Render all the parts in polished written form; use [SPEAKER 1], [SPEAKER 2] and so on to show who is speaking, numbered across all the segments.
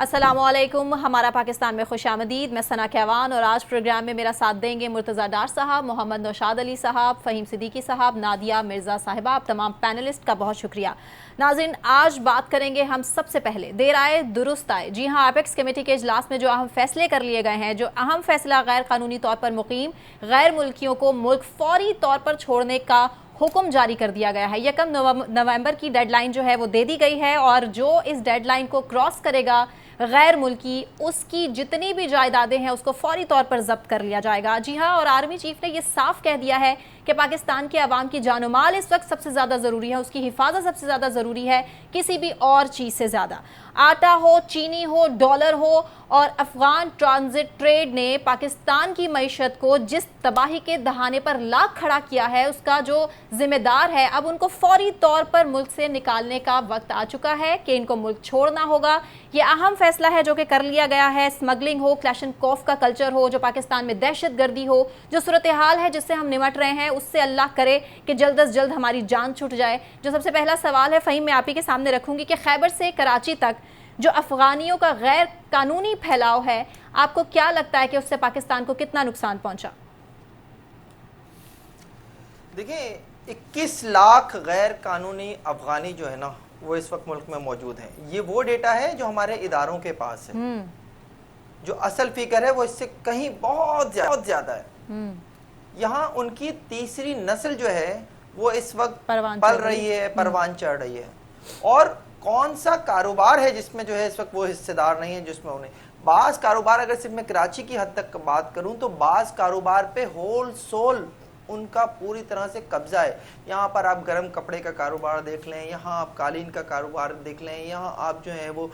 [SPEAKER 1] السلام علیکم، ہمارا پاکستان میں خوش آمدید۔ میں ثنا کیوان اور آج پروگرام میں میرا ساتھ دیں گے مرتضیٰ ڈار صاحب، محمد نوشاد علی صاحب، فہیم صدیقی صاحب، نادیہ مرزا صاحبہ۔ آپ تمام پینلسٹ کا بہت شکریہ۔ ناظرین، آج بات کریں گے ہم سب سے پہلے دیر آئے درست آئے۔ جی ہاں، ایپیکس کمیٹی کے اجلاس میں جو اہم فیصلے کر لیے گئے ہیں، جو اہم فیصلہ غیر قانونی طور پر مقیم غیر ملکیوں کو ملک فوری طور پر چھوڑنے کا حکم جاری کر دیا گیا ہے۔ 1 نومبر کی ڈیڈ لائن جو ہے وہ دے دی گئی ہے، اور جو اس ڈیڈ لائن کو کراس کرے گا غیر ملکی، اس کی جتنی بھی جائیدادیں ہیں اس کو فوری طور پر ضبط کر لیا جائے گا۔ جی ہاں، اور آرمی چیف نے یہ صاف کہہ دیا ہے کہ پاکستان کے عوام کی جان و مال اس وقت سب سے زیادہ ضروری ہے، اس کی حفاظت سب سے زیادہ ضروری ہے، کسی بھی اور چیز سے زیادہ۔ آٹا ہو، چینی ہو، ڈالر ہو، اور افغان ٹرانزٹ ٹریڈ نے پاکستان کی معیشت کو جس تباہی کے دہانے پر لا کھڑا کیا ہے، اس کا جو ذمہ دار ہے، اب ان کو فوری طور پر ملک سے نکالنے کا وقت آ چکا ہے کہ ان کو ملک چھوڑنا ہوگا۔ یہ اہم فیصلہ ہے جو کہ کر لیا گیا ہے۔ اسمگلنگ ہو، کلاشنکوف کا کلچر ہو، جو پاکستان میں دہشت گردی ہو، جو صورتحال ہے جس سے ہم نمٹ رہے ہیں، اس سے اللہ کرے کہ جلد از جلد ہماری جان چھوٹ جائے۔ جو سب سے پہلا سوال ہے فہیم، میں آپ ہی کے سامنے رکھوں گی کہ خیبر سے کراچی تک جو افغانیوں کا غیر قانونی پھیلاؤ ہے، آپ کو کیا لگتا ہے کہ اس سے پاکستان کو کتنا نقصان پہنچا؟
[SPEAKER 2] دیکھیں، 21 لاکھ غیر قانونی افغانی جو ہے نا وہ اس وقت ملک میں موجود ہیں۔ یہ وہ ڈیٹا ہے جو ہمارے اداروں کے پاس ہے۔ جو اصل فگر ہے وہ اس سے کہیں بہت زیادہ ہے۔ یہاں ان کی تیسری نسل جو ہے وہ اس وقت پل رہی ہے، پروان چڑھ رہی ہے۔ اور کون سا کاروبار ہے جس میں جو ہے اس وقت وہ حصے دار نہیں ہے، جس میں انہیں بعض کاروبار، اگر صرف میں کراچی کی حد تک بات کروں تو بعض کاروبار پہ ہول سول ان کا پوری طرح سے قبضہ ہے۔ یہاں پر آپ گرم کپڑے کا کاروبار دیکھ لیں، یہاں آپ قالین کا کاروبار دیکھ لیں، یہاں آپ جو ہے وہ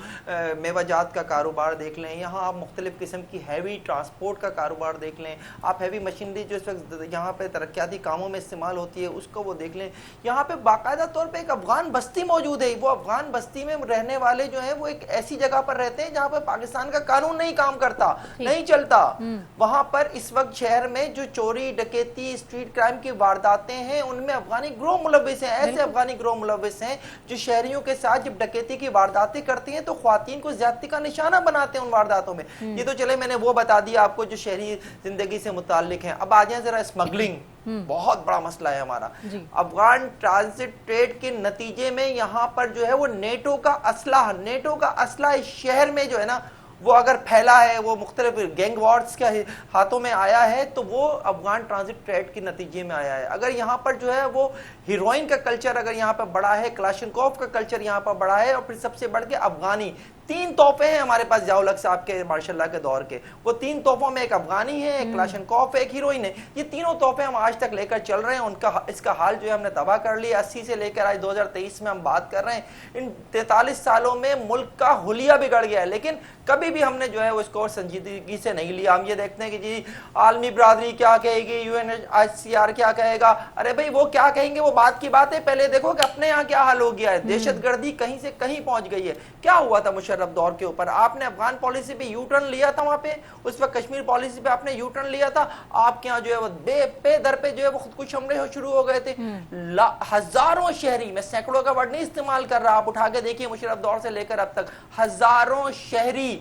[SPEAKER 2] میوہ جات کا کاروبار دیکھ لیں، یہاں آپ مختلف قسم کی ہیوی ٹرانسپورٹ کا کاروبار دیکھ لیں، آپ ہیوی مشینری جو اس وقت یہاں پہ ترقیاتی کاموں میں استعمال ہوتی ہے اس کو وہ دیکھ لیں۔ یہاں پہ باقاعدہ طور پہ ایک افغان بستی موجود ہے۔ وہ افغان بستی میں رہنے والے جو ہیں وہ ایک ایسی جگہ پر رہتے ہیں جہاں پر پاکستان کا قانون نہیں کام کرتا، نہیں چلتا۔ وہاں پر اس وقت شہر میں جو چوری، ڈکیتی، اسٹریٹ کرائم کی وارداتیں ہیں، ان میں افغانی گروہ ملوث ہیں۔ ایسے افغانی گروہ ملوث ہیں جو شہریوں کے ساتھ جب ڈکیتی کی وارداتیں کرتی ہیں تو خواتین کو زیادتی کا نشانہ بناتے ہیں ان وارداتوں میں۔ یہ تو چلے میں نے وہ بتا دیا آپ کو جو شہری زندگی سے متعلق ہیں۔ اب آ جائیں ذرا اسمگلنگ، بہت بڑا مسئلہ ہے ہمارا۔ افغان ٹرانزٹ ٹریڈ کے نتیجے میں یہاں پر جو ہے وہ نیٹو کا اسلحہ اس شہر میں جو ہے نا وہ اگر پھیلا ہے، وہ مختلف گینگ وارز کے ہاتھوں میں آیا ہے تو وہ افغان ٹرانزٹ ٹریڈ کے نتیجے میں آیا ہے۔ اگر یہاں پر جو ہے وہ ہیروئن کا کلچر اگر یہاں پر بڑا ہے، کلاشنکوف کا کلچر یہاں پر بڑا ہے، اور پھر سب سے بڑھ کے افغانی 3 تحفے ہیں ہمارے پاس ضیاء الحق صاحب کے ماشاء اللہ کے دور کے۔ وہ 3 تحفوں میں ایک افغانی ہے، ایک کلاشنکوف ہے، ایک ہیروئن ہے۔ یہ تینوں تحفے ہم آج تک لے کر چل رہے ہیں۔ اس کا حال جو ہے ہم نے تباہ کر لیا۔ 80 سے لے کر آج 2023 میں ہم بات کر رہے ہیں۔ ان 43 سالوں میں ملک کا حلیہ بگڑ گیا ہے، لیکن کبھی بھی ہم نے جو ہے وہ اس کو سنجیدگی سے نہیں لیا۔ ہم یہ دیکھتے ہیں کہ جی عالمی برادری کیا کہے گی، UNHCR کیا کہے گا۔ ارے بھائی وہ کیا کہیں گے وہ بات کی بات ہے، پہلے دیکھو کہ اپنے یہاں کیا حال ہو گیا ہے۔ دہشت گردی کہیں سے کہیں پہنچ گئی ہے۔ کیا ہوا تھا مشرف دور کے اوپر؟ آپ نے افغان پالیسی پہ یو ٹرن لیا تھا، وہاں پہ اس وقت کشمیر پالیسی پہ آپ نے یو ٹرن لیا تھا۔ آپ کے یہاں جو ہے وہ بے در پہ جو ہے وہ خودکش حملے شروع ہو گئے تھے۔ ہزاروں شہری، میں سینکڑوں کا ورڈ نہیں استعمال کر رہا، آپ اٹھا کے دیکھیے مشرف دور سے لے کر اب تک ہزاروں شہری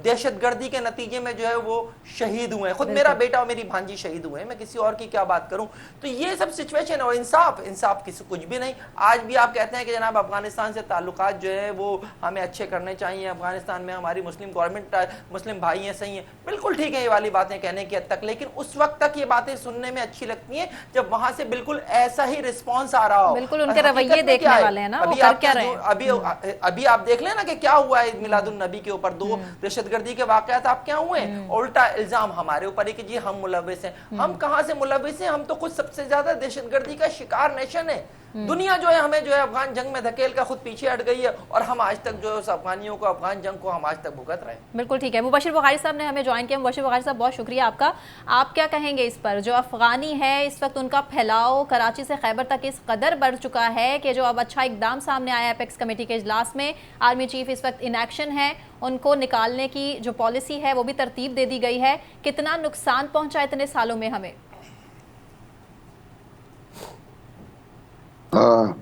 [SPEAKER 2] دہشت گردی کے نتیجے میں جو ہے وہ شہید ہوئے ہیں۔ خود میرا بیٹا اور میری بھانجی شہید ہوئے ہیں، میں کسی اور کی کیا بات کروں۔ تو یہ سب سچویشن ہے، اور انصاف کسی کچھ بھی نہیں۔ آج بھی آپ کہتے ہیں کہ جناب افغانستان سے تعلقات جو ہے وہ ہمیں اچھے کرنے چاہیے، افغانستان میں ہماری مسلم گورنمنٹ، مسلم بھائی ہیں، صحیح ہیں، بالکل ٹھیک ہے یہ والی باتیں کہنے کی حد تک، لیکن اس وقت تک یہ باتیں سننے میں اچھی لگتی ہیں جب وہاں سے بالکل ایسا ہی رسپانس آ رہا ہو۔
[SPEAKER 1] بالکل ان کے رویے دیکھنے والے ہیں نا، وہ کر کیا رہے ہیں۔
[SPEAKER 2] ابھی آپ دیکھ لیں نا کہ کیا ہوا ہے میلاد النبی کے اوپر، 2 دہشت گردی کے واقعات آپ کیا ہوئے ہیں، الٹا الزام ہمارے اوپر ہے کہ جی ہم ملوث ہیں۔ ہم کہاں سے ملوث ہیں؟ ہم تو خود سب سے زیادہ دہشت گردی کا شکار نیشن ہے۔ دنیا جو ہے ہمیں جو ہے افغان جنگ میں دھکیل کا خود پیچھے ہٹ گئی ہے، اور ہم آج تک جو ہے اس افغانیوں کو، افغان جنگ کو ہم آج تک بھگت رہے ہیں۔
[SPEAKER 1] بالکل ٹھیک ہے۔ مبشر بخاری صاحب نے ہمیں جوائن کیا۔ مبشر بخاری صاحب بہت شکریہ آپ کا۔ آپ کیا کہیں گے اس پر؟ جو افغانی ہے اس وقت ان کا پھیلاؤ کراچی سے خیبر تک اس قدر بڑھ چکا ہے کہ جو اب اچھا اقدام سامنے آیا ہے ایپیکس کمیٹی کے اجلاس میں، آرمی چیف اس وقت ان ایکشن ہے، ان کو نکالنے کی جو پالیسی ہے وہ بھی ترتیب دے دی گئی ہے۔ کتنا نقصان پہنچا اتنے سالوں میں ہمیں؟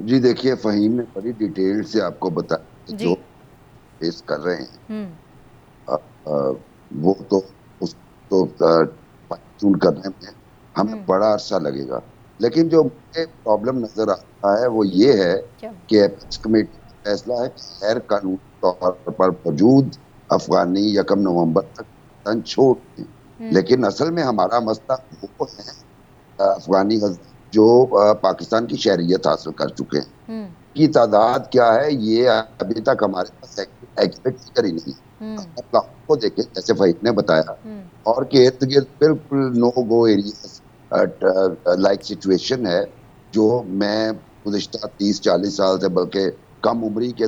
[SPEAKER 3] جی دیکھیے، فہیم نے بڑی ڈیٹیل سے آپ کو بتایا جو فیس کر رہے ہیں وہ تو اس تو چون کرنے میں ہمیں بڑا عرصہ لگے گا. لیکن جو مجھے پرابلم نظر آتا ہے وہ یہ ہے کہ اپیکس کمیٹی کا فیصلہ ہے کہ غیر قانونی طور پر موجود افغانی 1 نومبر تک وطن چھوڑ دیں. لیکن اصل میں ہمارا مسئلہ وہ ہے افغانی جو پاکستان کی شہریت حاصل کر چکے ہیں کی تعداد کیا ہے یہ ابھی تک ہمارے پاس ایکسپیکٹ فگر ہی نہیں. کو دیکھیں جیسے فہیم نے بتایا اور کہ ارد گرد بالکل نو گو ایریاز لائک سچویشن ہے جو میں گزشتہ 30-40 سال سے بلکہ کم عمری کے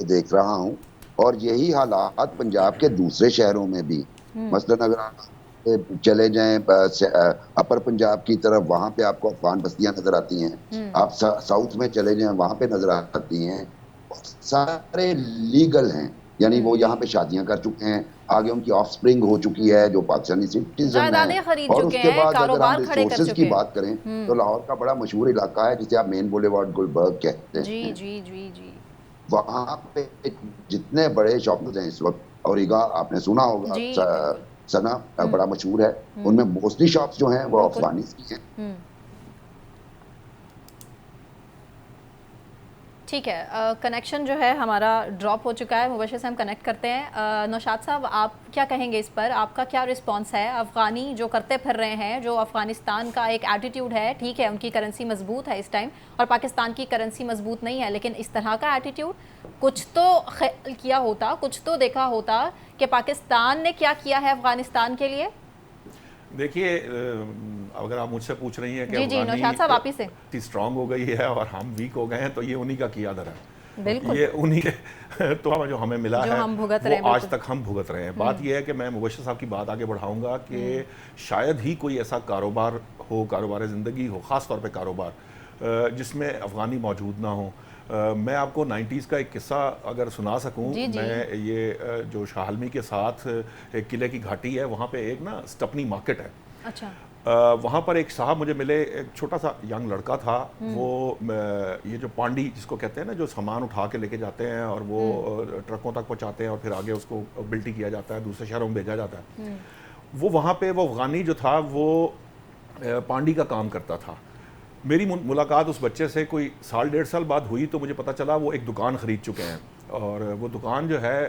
[SPEAKER 3] دیکھ رہا ہوں. اور یہی حالات پنجاب کے دوسرے شہروں میں بھی مثلاً اگر آپ چلے جائیں اپر پنجاب کی طرف وہاں پہ آپ کو افغان بستیاں نظر آتی ہیں. آپ ساؤتھ میں چلے جائیں وہاں پہ نظر آتی ہیں. سارے لیگل ہیں یعنی وہ یہاں پہ شادیاں کر چکے ہیں آگے ان کی آف سپرنگ ہو چکی ہے جو پاکستانی سٹیزن ہیں. اور اس کے بعد اگر ہم ریسورسز کی بات کریں تو لاہور کا بڑا مشہور علاقہ ہے جسے آپ مین بولے وارڈ گلبرگ کہتے ہیں. وہاں پہ جتنے بڑے شاپرز ہیں اس وقت اوریگا آپ نے سنا ہوگا سنا بڑا مشہور ہے ان میں موسٹلی شاپس جو ہیں وہ افغانیز کی ہیں.
[SPEAKER 1] ٹھیک ہے کنیکشن جو ہے ہمارا ڈراپ ہو چکا ہے. مبشر سے ہم کنیکٹ کرتے ہیں. نوشاد صاحب آپ کیا کہیں گے اس پر؟ آپ کا کیا رسپانس ہے؟ افغانی جو کرتے پھر رہے ہیں جو افغانستان کا ایک ایٹیٹیوڈ ہے ٹھیک ہے ان کی کرنسی مضبوط ہے اس ٹائم اور پاکستان کی کرنسی مضبوط نہیں ہے لیکن اس طرح کا ایٹیٹیوڈ کچھ تو خیال کیا ہوتا کچھ تو دیکھا ہوتا کہ پاکستان نے کیا کیا ہے افغانستان کے لیے.
[SPEAKER 4] دیکھیے اگر آپ مجھ سے پوچھ رہی ہیں کہ
[SPEAKER 1] افغانی
[SPEAKER 4] اتنی اسٹرانگ ہو گئی ہے اور ہم ویک ہو گئے ہیں تو یہ انہی کا کیا در ہے.
[SPEAKER 1] بالکل
[SPEAKER 4] یہ انہی تو جو ہمیں ملا ہے وہ آج تک ہم بھگت رہے ہیں. بات یہ ہے کہ میں مبشر صاحب کی بات آگے بڑھاؤں گا کہ شاید ہی کوئی ایسا کاروبار ہو کاروبار زندگی ہو خاص طور پہ کاروبار جس میں افغانی موجود نہ ہوں. میں آپ کو 90s کا ایک قصہ اگر سنا سکوں. میں یہ جو شاہ عالمی کے ساتھ ایک قلعے کی گھاٹی ہے وہاں پہ ایک نا سٹپنی مارکیٹ ہے.
[SPEAKER 1] اچھا
[SPEAKER 4] وہاں پر ایک صاحب مجھے ملے ایک چھوٹا سا ینگ لڑکا تھا. وہ یہ جو پانڈی جس کو کہتے ہیں نا جو سامان اٹھا کے لے کے جاتے ہیں اور وہ ٹرکوں تک پہنچاتے ہیں اور پھر آگے اس کو بلٹی کیا جاتا ہے دوسرے شہروں میں بھیجا جاتا ہے. وہ وہاں پہ وہ افغانی جو تھا وہ پانڈی کا کام کرتا تھا. میری ملاقات اس بچے سے کوئی 1.5 سال بعد ہوئی تو مجھے پتہ چلا وہ ایک دکان خرید چکے ہیں. اور وہ دکان جو ہے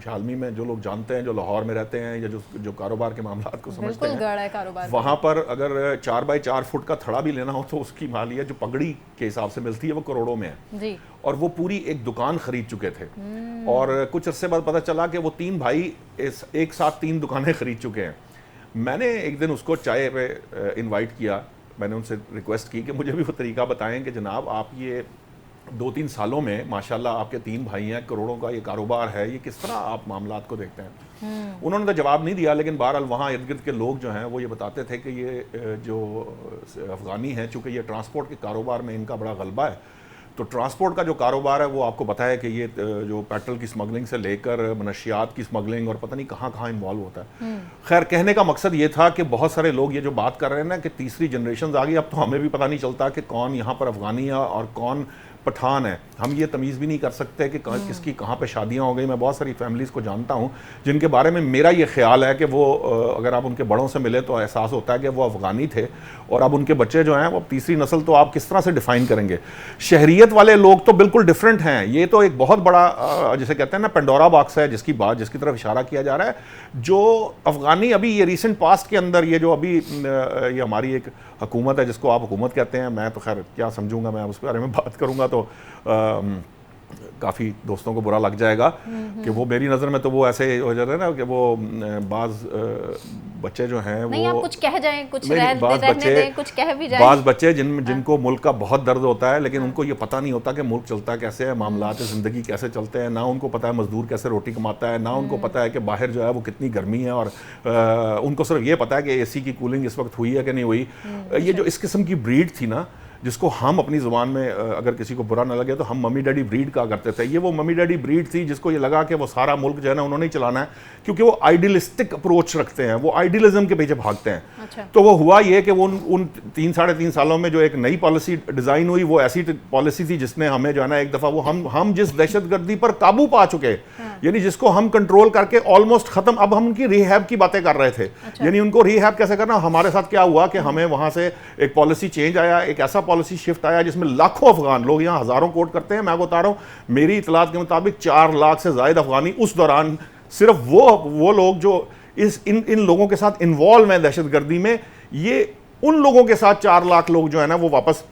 [SPEAKER 4] شالمی میں جو لوگ جانتے ہیں جو لاہور میں رہتے ہیں یا جو کاروبار کے معاملات کو سمجھتے ہیں وہاں پر اگر 4x4 فٹ کا تھڑا بھی لینا ہو تو اس کی مالیت جو پگڑی کے حساب سے ملتی ہے وہ کروڑوں میں ہے. اور وہ پوری ایک دکان خرید چکے تھے. اور کچھ عرصے بعد پتہ چلا کہ وہ 3 بھائی ایک ساتھ 3 دکانیں خرید چکے ہیں. میں نے ایک دن اس کو چائے پہ انوائٹ کیا. میں نے ان سے ریکویسٹ کی کہ مجھے بھی وہ طریقہ بتائیں کہ جناب آپ یہ 2-3 سالوں میں ماشاءاللہ آپ کے 3 بھائی ہیں کروڑوں کا یہ کاروبار ہے یہ کس طرح آپ معاملات کو دیکھتے ہیں. انہوں نے تو جواب نہیں دیا لیکن بہرحال وہاں ارد گرد کے لوگ جو ہیں وہ یہ بتاتے تھے کہ یہ جو افغانی ہیں چونکہ یہ ٹرانسپورٹ کے کاروبار میں ان کا بڑا غلبہ ہے. تو ٹرانسپورٹ کا جو کاروبار ہے وہ آپ کو پتہ ہے کہ یہ جو پیٹرول کی سمگلنگ سے لے کر منشیات کی سمگلنگ اور پتہ نہیں کہاں کہاں انوالو ہوتا ہے. خیر کہنے کا مقصد یہ تھا کہ بہت سارے لوگ یہ جو بات کر رہے ہیں نا کہ تیسری جنریشنز آ گئی اب تو ہمیں بھی پتہ نہیں چلتا کہ کون یہاں پر افغانی ہے اور کون پٹھان ہے. ہم یہ تمیز بھی نہیں کر سکتے کہ کس کی کہاں پہ شادیاں ہو گئی. میں بہت ساری فیملیز کو جانتا ہوں جن کے بارے میں میرا یہ خیال ہے کہ وہ اگر آپ ان کے بڑوں سے ملے تو احساس ہوتا ہے کہ وہ افغانی تھے اور اب ان کے بچے جو ہیں وہ تیسری نسل تو آپ کس طرح سے ڈیفائن کریں گے. شہریت والے لوگ تو بالکل ڈیفرنٹ ہیں. یہ تو ایک بہت بڑا جسے کہتے ہیں نا پینڈورا باکس ہے جس کی طرف اشارہ کیا جا رہا ہے. جو افغانی ابھی یہ ریسنٹ پاسٹ کے اندر یہ جو ابھی یہ ہماری ایک حکومت ہے جس کو آپ حکومت کہتے ہیں میں تو خیر کیا سمجھوں گا میں اس کے بارے میں بات کروں گا تو کافی دوستوں کو برا لگ جائے گا کہ وہ میری نظر میں تو وہ ایسے ہو جاتا ہے نا کہ وہ بعض بچے جو ہیں وہ
[SPEAKER 1] کچھ کہہ جائیں کچھ رہنے دیں کچھ کہہ بھی جائیں.
[SPEAKER 4] بعض بچے جن کو ملک کا بہت درد ہوتا ہے لیکن ان کو یہ پتہ نہیں ہوتا کہ ملک چلتا کیسے ہے معاملات زندگی کیسے چلتے ہیں. نہ ان کو پتہ ہے مزدور کیسے روٹی کماتا ہے نہ ان کو پتہ ہے کہ باہر جو ہے وہ کتنی گرمی ہے اور ان کو صرف یہ پتہ ہے کہ اے سی کی کولنگ اس وقت ہوئی ہے کہ نہیں ہوئی. یہ جو اس قسم کی بریڈ تھی نا جس کو ہم اپنی زبان میں اگر کسی کو برا نہ لگے تو ہم ممی ڈیڈی بریڈ کہا کرتے تھے. یہ وہ ممی ڈیڈی بریڈ تھی جس کو یہ لگا کہ وہ سارا ملک جو ہے نا انہوں نے ہی چلانا ہے, کیونکہ وہ آئیڈیلسٹک اپروچ رکھتے ہیں, وہ آئیڈیلزم کے پیچھے بھاگتے ہیں. تو وہ ہوا یہ کہ وہ ان 3-3.5 سالوں میں جو ایک نئی پالیسی ڈیزائن ہوئی, وہ ایسی پالیسی تھی جس نے ہمیں جو ہے نا ایک دفعہ وہ ہم جس دہشت گردی پر قابو پا چکے, یعنی جس کو ہم کنٹرول کر کے آلموسٹ ختم, اب ہم ان کی ریہیب کی باتیں کر رہے تھے. یعنی ان کو ریہیب کیسے کرنا. ہمارے ساتھ کیا ہوا کہ ہمیں وہاں سے ایک پالیسی چینج آیا, ایک ایسا پالیسی شفٹ آیا جس میں لاکھوں افغان لوگ, یہاں ہزاروں کوٹ کرتے ہیں, میں آپ کو بتا رہا ہوں میری اطلاعات کے مطابق 4 لاکھ سے زائد افغانی اس دوران, صرف وہ لوگ جو ان لوگوں کے ساتھ انوالو ہیں دہشت گردی میں, یہ ان لوگوں کے ساتھ 4 لاکھ لوگ جو ہے نا وہ واپس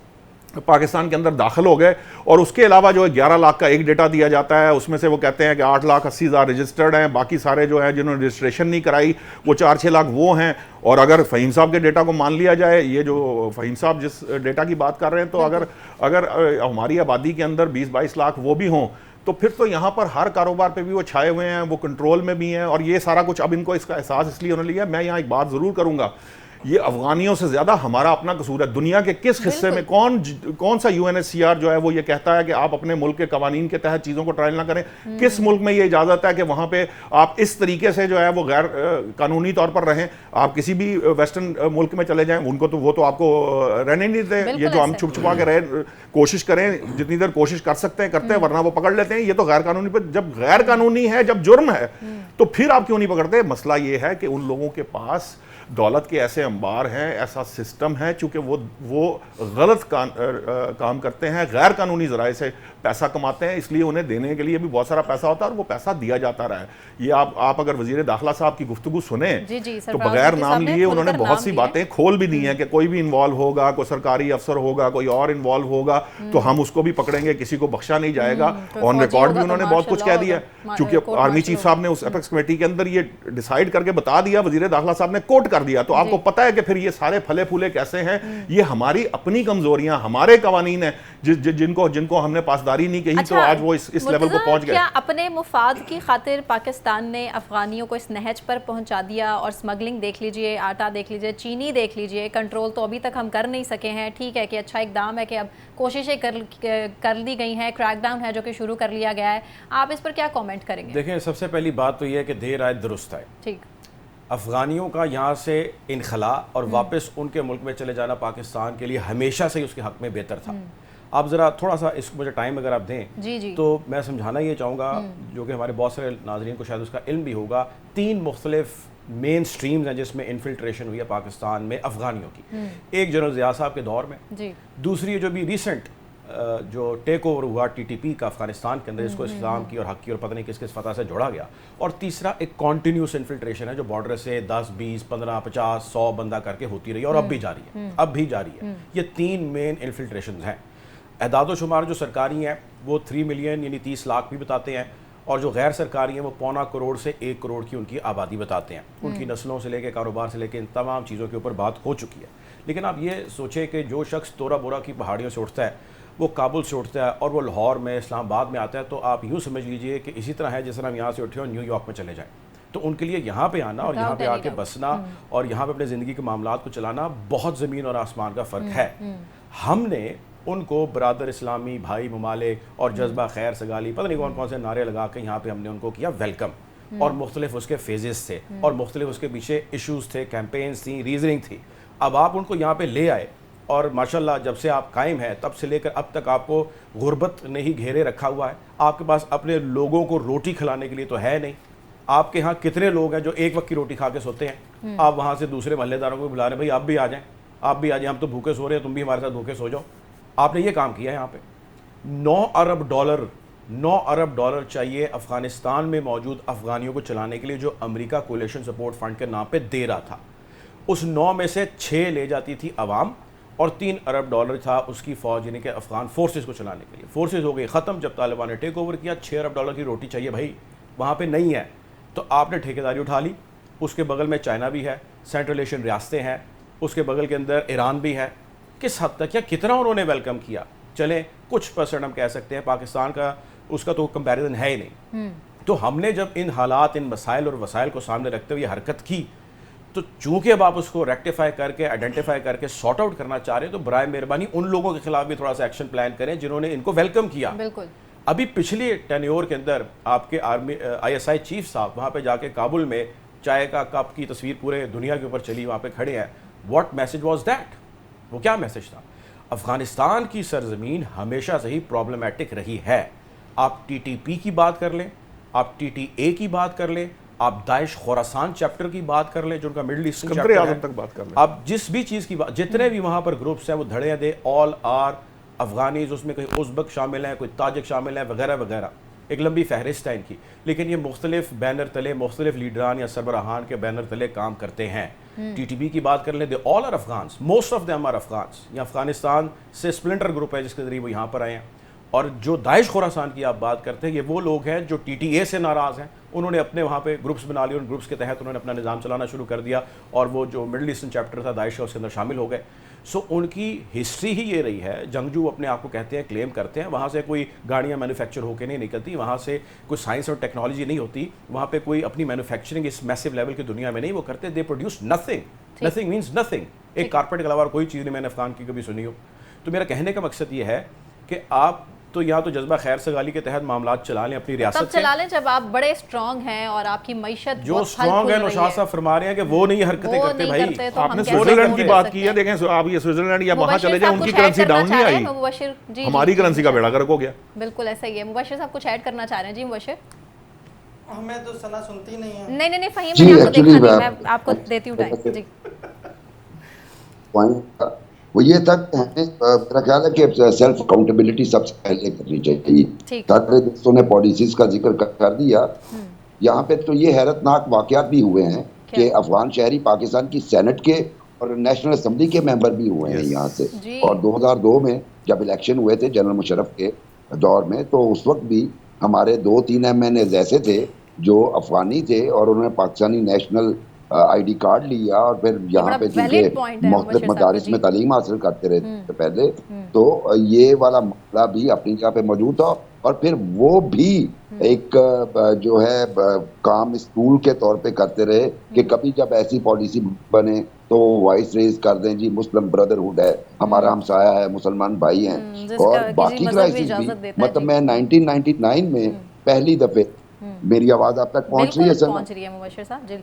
[SPEAKER 4] پاکستان کے اندر داخل ہو گئے. اور اس کے علاوہ جو ہے 11 لاکھ کا ایک ڈیٹا دیا جاتا ہے, اس میں سے وہ کہتے ہیں کہ 8,80,000 رجسٹرڈ ہیں, باقی سارے جو ہیں جنہوں نے رجسٹریشن نہیں کرائی وہ 4-6 لاکھ وہ ہیں. اور اگر فہیم صاحب کے ڈیٹا کو مان لیا جائے, یہ جو فہیم صاحب جس ڈیٹا کی بات کر رہے ہیں, تو اگر ہماری آبادی کے اندر 20-22 لاکھ وہ بھی ہوں تو پھر تو یہاں پر ہر کاروبار پہ بھی وہ چھائے ہوئے ہیں, وہ کنٹرول میں بھی ہیں. اور یہ سارا کچھ اب ان کو اس کا احساس اس لیے انہوں نے لیا. میں یہاں ایک بات ضرور کروں گا, یہ افغانیوں سے زیادہ ہمارا اپنا قصور ہے. دنیا کے کس حصے میں کون سا UNHCR جو ہے وہ یہ کہتا ہے کہ آپ اپنے ملک کے قوانین کے تحت چیزوں کو ٹرائل نہ کریں؟ کس ملک میں یہ اجازت ہے کہ وہاں پہ آپ اس طریقے سے جو ہے وہ غیر قانونی طور پر رہیں؟ آپ کسی بھی ویسٹرن ملک میں چلے جائیں, ان کو تو وہ تو آپ کو رہنے نہیں دیتے. یہ جو ہم چھپ چھپا کے کوشش کریں, جتنی دیر کوشش کر سکتے ہیں کرتے ہیں, ورنہ وہ پکڑ لیتے ہیں. یہ تو غیر قانونی پر, جب غیر قانونی ہے, جب جرم ہے, تو پھر آپ کیوں نہیں پکڑتے؟ مسئلہ یہ ہے کہ ان لوگوں کے پاس دولت کے ایسے انبار ہیں, ایسا سسٹم ہے, چونکہ وہ غلط کام کرتے ہیں, غیر قانونی ذرائع سے پیسہ کماتے ہیں, اس لیے انہیں دینے کے لیے بھی بہت سارا پیسہ ہوتا ہے اور وہ پیسہ دیا جاتا رہا ہے. یہ آپ اگر وزیر داخلہ صاحب کی گفتگو سنیں تو بغیر نام لیے انہوں نے بہت سی باتیں کھول بھی دی ہیں کہ کوئی بھی انوالو ہوگا, کوئی سرکاری افسر ہوگا, کوئی اور انوالو ہوگا تو ہم اس کو بھی پکڑیں گے, کسی کو بخشا نہیں جائے گا. آن ریکارڈ بھی انہوں نے بہت کچھ کہہ دیا, چونکہ آرمی چیف صاحب نے اس اپیکس کمیٹی کے اندر یہ ڈیسائیڈ کر کے بتا دیا, وزیر داخلہ صاحب نے کوٹ کر دیا. تو آپ کو پتہ ہے کہ پھر یہ سارے پھلے پھولے کیسے ہیں. یہ ہماری اپنی کمزوریاں, ہمارے قوانین ہیں جن کو ہم نے پاسداری نہیں کہی, تو آج وہ اس لیول کو پہنچ گئے.
[SPEAKER 1] کیا اپنے مفاد کی خاطر پاکستان نے افغانیوں کو اس نہج پر پہنچا دیا؟ اور سمگلنگ دیکھ لیجئے, آٹا دیکھ لیجئے, چینی دیکھ لیجئے, کنٹرول تو ابھی تک ہم کر نہیں سکے ہیں. ٹھیک ہے کہ اچھا اقدام ہے کہ اب کوششیں کر لی گئی ہیں, کریک ڈاؤن ہے جو کہ شروع کر لیا گیا ہے. آپ اس پر کیا کومنٹ کریں گے؟
[SPEAKER 5] دیکھیں, سب سے پہلی بات تو یہ ہے کہ دیر آئے درست آئے.
[SPEAKER 1] ٹھیک,
[SPEAKER 5] افغانیوں کا یہاں سے انخلا اور واپس ان کے ملک میں چلے جانا پاکستان کے لیے ہمیشہ سے اس کے حق میں بہتر تھا. آپ ذرا تھوڑا سا اس مجھے ٹائم اگر آپ دیں تو میں سمجھانا یہ چاہوں گا, جو کہ ہمارے بہت سارے ناظرین کو شاید اس کا علم بھی ہوگا. 3 مختلف مین سٹریمز ہیں جس میں انفلٹریشن ہوئی ہے پاکستان میں افغانیوں کی. ایک جنرل ضیاء صاحب کے دور میں, دوسری جو بھی ریسنٹ جو ٹیک اوور ہوا TTP کا افغانستان کے اندر, اس کو اسلام کی اور حق کی اور پتہ نہیں کس کس فتح سے جوڑا گیا, اور تیسرا ایک کنٹینیوس انفلٹریشن ہے جو بارڈر سے 10, 20, 15, 50, 100 بندہ کر کے ہوتی رہی اور اب بھی جاری ہے. یہ 3 مین انفلٹریشنز ہیں. اعداد و شمار جو سرکاری ہیں وہ 3 ملین یعنی 30 لاکھ بھی بتاتے ہیں, اور جو غیر سرکاری ہیں وہ 0.25 کروڑ سے 1 کروڑ کی ان کی آبادی بتاتے ہیں. ان کی نسلوں سے لے کے کاروبار سے لے کے ان تمام چیزوں کے اوپر بات ہو چکی ہے. لیکن آپ یہ سوچیں کہ جو شخص تورا بورا کی پہاڑیوں سے اٹھتا ہے, وہ کابل سے اٹھتا ہے اور وہ لاہور میں, اسلام آباد میں آتا ہے, تو آپ یوں سمجھ لیجئے کہ اسی طرح ہے جس طرح ہم یہاں سے اٹھے اور نیو یارک میں چلے جائیں. تو ان کے لیے یہاں پہ آنا اور یہاں پہ آ کے بسنا اور یہاں پہ اپنے زندگی کے معاملات کو چلانا بہت زمین اور آسمان کا فرق ہے. ہم نے ان کو برادر اسلامی, بھائی ممالک اور جذبہ خیر سگالی پتہ نہیں کون سے نعرے لگا کے یہاں پہ ہم نے ان کو کیا ویلکم, اور مختلف اس کے فیزز تھے اور مختلف اس کے پیچھے ایشوز تھے, کیمپینز تھیں, ریزننگ تھی. اب آپ ان کو یہاں پہ لے آئے اور ماشاءاللہ جب سے آپ قائم ہیں تب سے لے کر اب تک آپ کو غربت نے ہی گھیرے رکھا ہوا ہے. آپ کے پاس اپنے لوگوں کو روٹی کھلانے کے لیے تو ہے نہیں. آپ کے ہاں کتنے لوگ ہیں جو ایک وقت کی روٹی کھا کے سوتے ہیں؟ آپ وہاں سے دوسرے محلے داروں کو بلا رہے ہیں, بھائی آپ بھی آ جائیں, آپ بھی آ جائیں, ہم تو بھوکے سو رہے ہیں, تم بھی ہمارے ساتھ بھوکے سو جاؤ. آپ نے یہ کام کیا ہے. یہاں پہ 9 ارب ڈالر چاہیے افغانستان میں موجود افغانیوں کو چلانے کے لیے, جو امریکہ کولیشن سپورٹ فنڈ کے نام پہ دے رہا تھا. اس 9 میں سے 6 لے جاتی تھی عوام, اور 3 ارب ڈالر تھا اس کی فوج, یعنی کہ افغان فورسز کو چلانے کے لیے. فورسز ہو گئی ختم جب طالبان نے ٹیک اوور کیا. 6 ارب ڈالر کی روٹی چاہیے بھائی, وہاں پہ نہیں ہے. تو آپ نے ٹھیکیداری اٹھا لی. اس کے بغل میں چائنا بھی ہے, سینٹرل ایشین ریاستیں ہیں, اس کے بغل کے اندر ایران بھی ہے. کس حد تک یا کتنا انہوں نے ویلکم کیا؟ چلیں کچھ % ہم کہہ سکتے ہیں, پاکستان کا اس کا تو کمپیریزن ہے ہی نہیں. تو ہم نے جب ان حالات, ان مسائل اور وسائل کو سامنے رکھتے ہوئے یہ حرکت کی, تو چونکہ اب آپ اس کو ریکٹیفائی کر کے آئیڈینٹیفائی کر کے سارٹ آؤٹ کرنا چاہ رہے ہیں تو برائے مہربانی ان لوگوں کے خلاف بھی تھوڑا سا ایکشن پلان کریں جنہوں نے ان کو ویلکم کیا.
[SPEAKER 1] بالکل.
[SPEAKER 5] ابھی پچھلی ٹینیور کے اندر آپ کے ISI چیف صاحب وہاں پہ جا کے کابل میں چائے کا کپ کی تصویر پورے دنیا کے اوپر چلی, وہاں پہ کھڑے ہیں. What message was that? وہ کیا میسج تھا؟ افغانستان کی سرزمین ہمیشہ سے ہی پرابلمیٹک رہی ہے. آپ TTP کی بات کر لیں, آپ TTA کی بات کر لیں, آپ داعش خوراسان چیپٹر کی بات کر لیں جو ان کا مڈل ایسٹرن چیپٹر ہے, آپ جس بھی چیز کی بات, جتنے بھی وہاں پر گروپس ہیں وہ دھڑے دے آل آر افغانیز, اس میں کوئی ازبک شامل ہیں, کوئی تاجک شامل ہیں, وغیرہ وغیرہ, ایک لمبی فہرست ہے ان کی. لیکن یہ مختلف بینر تلے, مختلف لیڈران یا سربراہان کے بینر تلے کام کرتے ہیں. TTP کی بات کر لیں, they all are Afghans, most of them are Afghans. یہ افغانستان سے اسپلنٹر گروپ ہے جس کے ذریعے وہ یہاں پر آئے ہیں. اور جو داعش خوراسان کی آپ بات کرتے ہیں, یہ وہ لوگ ہیں جو TTA سے ناراض ہیں. انہوں نے اپنے وہاں پہ گروپس بنا لیے, ان گروپس کے تحت انہوں نے اپنا نظام چلانا شروع کر دیا, اور وہ جو مڈل ایسٹرن چیپٹر تھا داعش کا اس کے اندر شامل ہو گئے. سو ان کی ہسٹری ہی یہ رہی ہے. جنگجو اپنے آپ کو کہتے ہیں, کلیم کرتے ہیں, وہاں سے کوئی گاڑیاں مینوفیکچر ہو کے نہیں نکلتی, وہاں سے کوئی سائنس اور ٹیکنالوجی نہیں ہوتی, وہاں پہ کوئی اپنی مینوفیکچرنگ اس میسو لیول کی دنیا میں نہیں وہ کرتے. They produce nothing. Nothing means nothing. ایک کارپیٹ کے علاوہ کوئی چیز نہیں میں نے افغان کی کبھی سنی ہو. تو میرا کہنے کا مقصد یہ ہے کہ آپ تو یا تو جذبہ خیر سگالی کے تحت معاملات چلا لیں اپنی ریاست سے,
[SPEAKER 1] تب چلا لیں جب آپ بڑے اسٹرانگ ہیں اور آپ کی معیشت
[SPEAKER 5] جو اسٹرانگ ہے. نوشاد صاحب فرما رہے ہیں کہ وہ نہیں حرکتیں کرتے بھائی.
[SPEAKER 4] آپ نے سوئٹزرلینڈ کی بات کی ہے, دیکھیں آپ یہ سوئٹزرلینڈ یا وہاں چلے جائیں, ان کی کرنسی ڈاؤن نہیں آئی, ہماری کرنسی کا بیڑا گرک ہو گیا.
[SPEAKER 1] بالکل ایسا ہی ہے. مبشر صاحب کچھ ایڈ کرنا چاہ رہے ہیں؟ جی مبشر.
[SPEAKER 2] ہمیں تو سنا سنتی نہیں ہے.
[SPEAKER 1] نہیں فہیم, میں آپ کو دیکھا نہیں, میں آپ کو دیتی ہوں ٹائم. جی
[SPEAKER 3] وہ یہ تھا کہ ہمیں میرا خیال ہے کہ سیلف اکاؤنٹیبلٹی سب سے پہلے کرنی چاہیے. سارے دوستوں نے پالیسیز کا ذکر کر دیا. یہاں پہ تو یہ حیرتناک واقعات بھی ہوئے ہیں کہ افغان شہری پاکستان کی سینٹ کے اور نیشنل اسمبلی کے ممبر بھی ہوئے ہیں یہاں سے. اور 2002 میں جب الیکشن ہوئے تھے جنرل مشرف کے دور میں, تو اس وقت بھی ہمارے 2-3 MNAs ایسے تھے جو افغانی تھے اور انہوں نے پاکستانی نیشنل ID کارڈ لیا, اور پھر یہاں پہ چونکہ مختلف مدارس میں تعلیم حاصل کرتے رہے تھے پہلے, تو یہ والا معاملہ بھی اپنی جگہ پہ موجود تھا. اور پھر وہ بھی ایک جو ہے کام اسکول کے طور پہ کرتے رہے کہ کبھی جب ایسی پالیسی بنے تو وائس ریز کر دیں, جی مسلم بردرہڈ ہے, ہمارا ہمسایہ ہے, مسلمان بھائی ہیں. اور باقی کرائسس بھی, مطلب میں 1999 میں پہلی دفعے, میری آواز آپ تک پہنچ رہی ہے سر؟
[SPEAKER 1] پہنچ رہی ہے مبشر صاحب. جی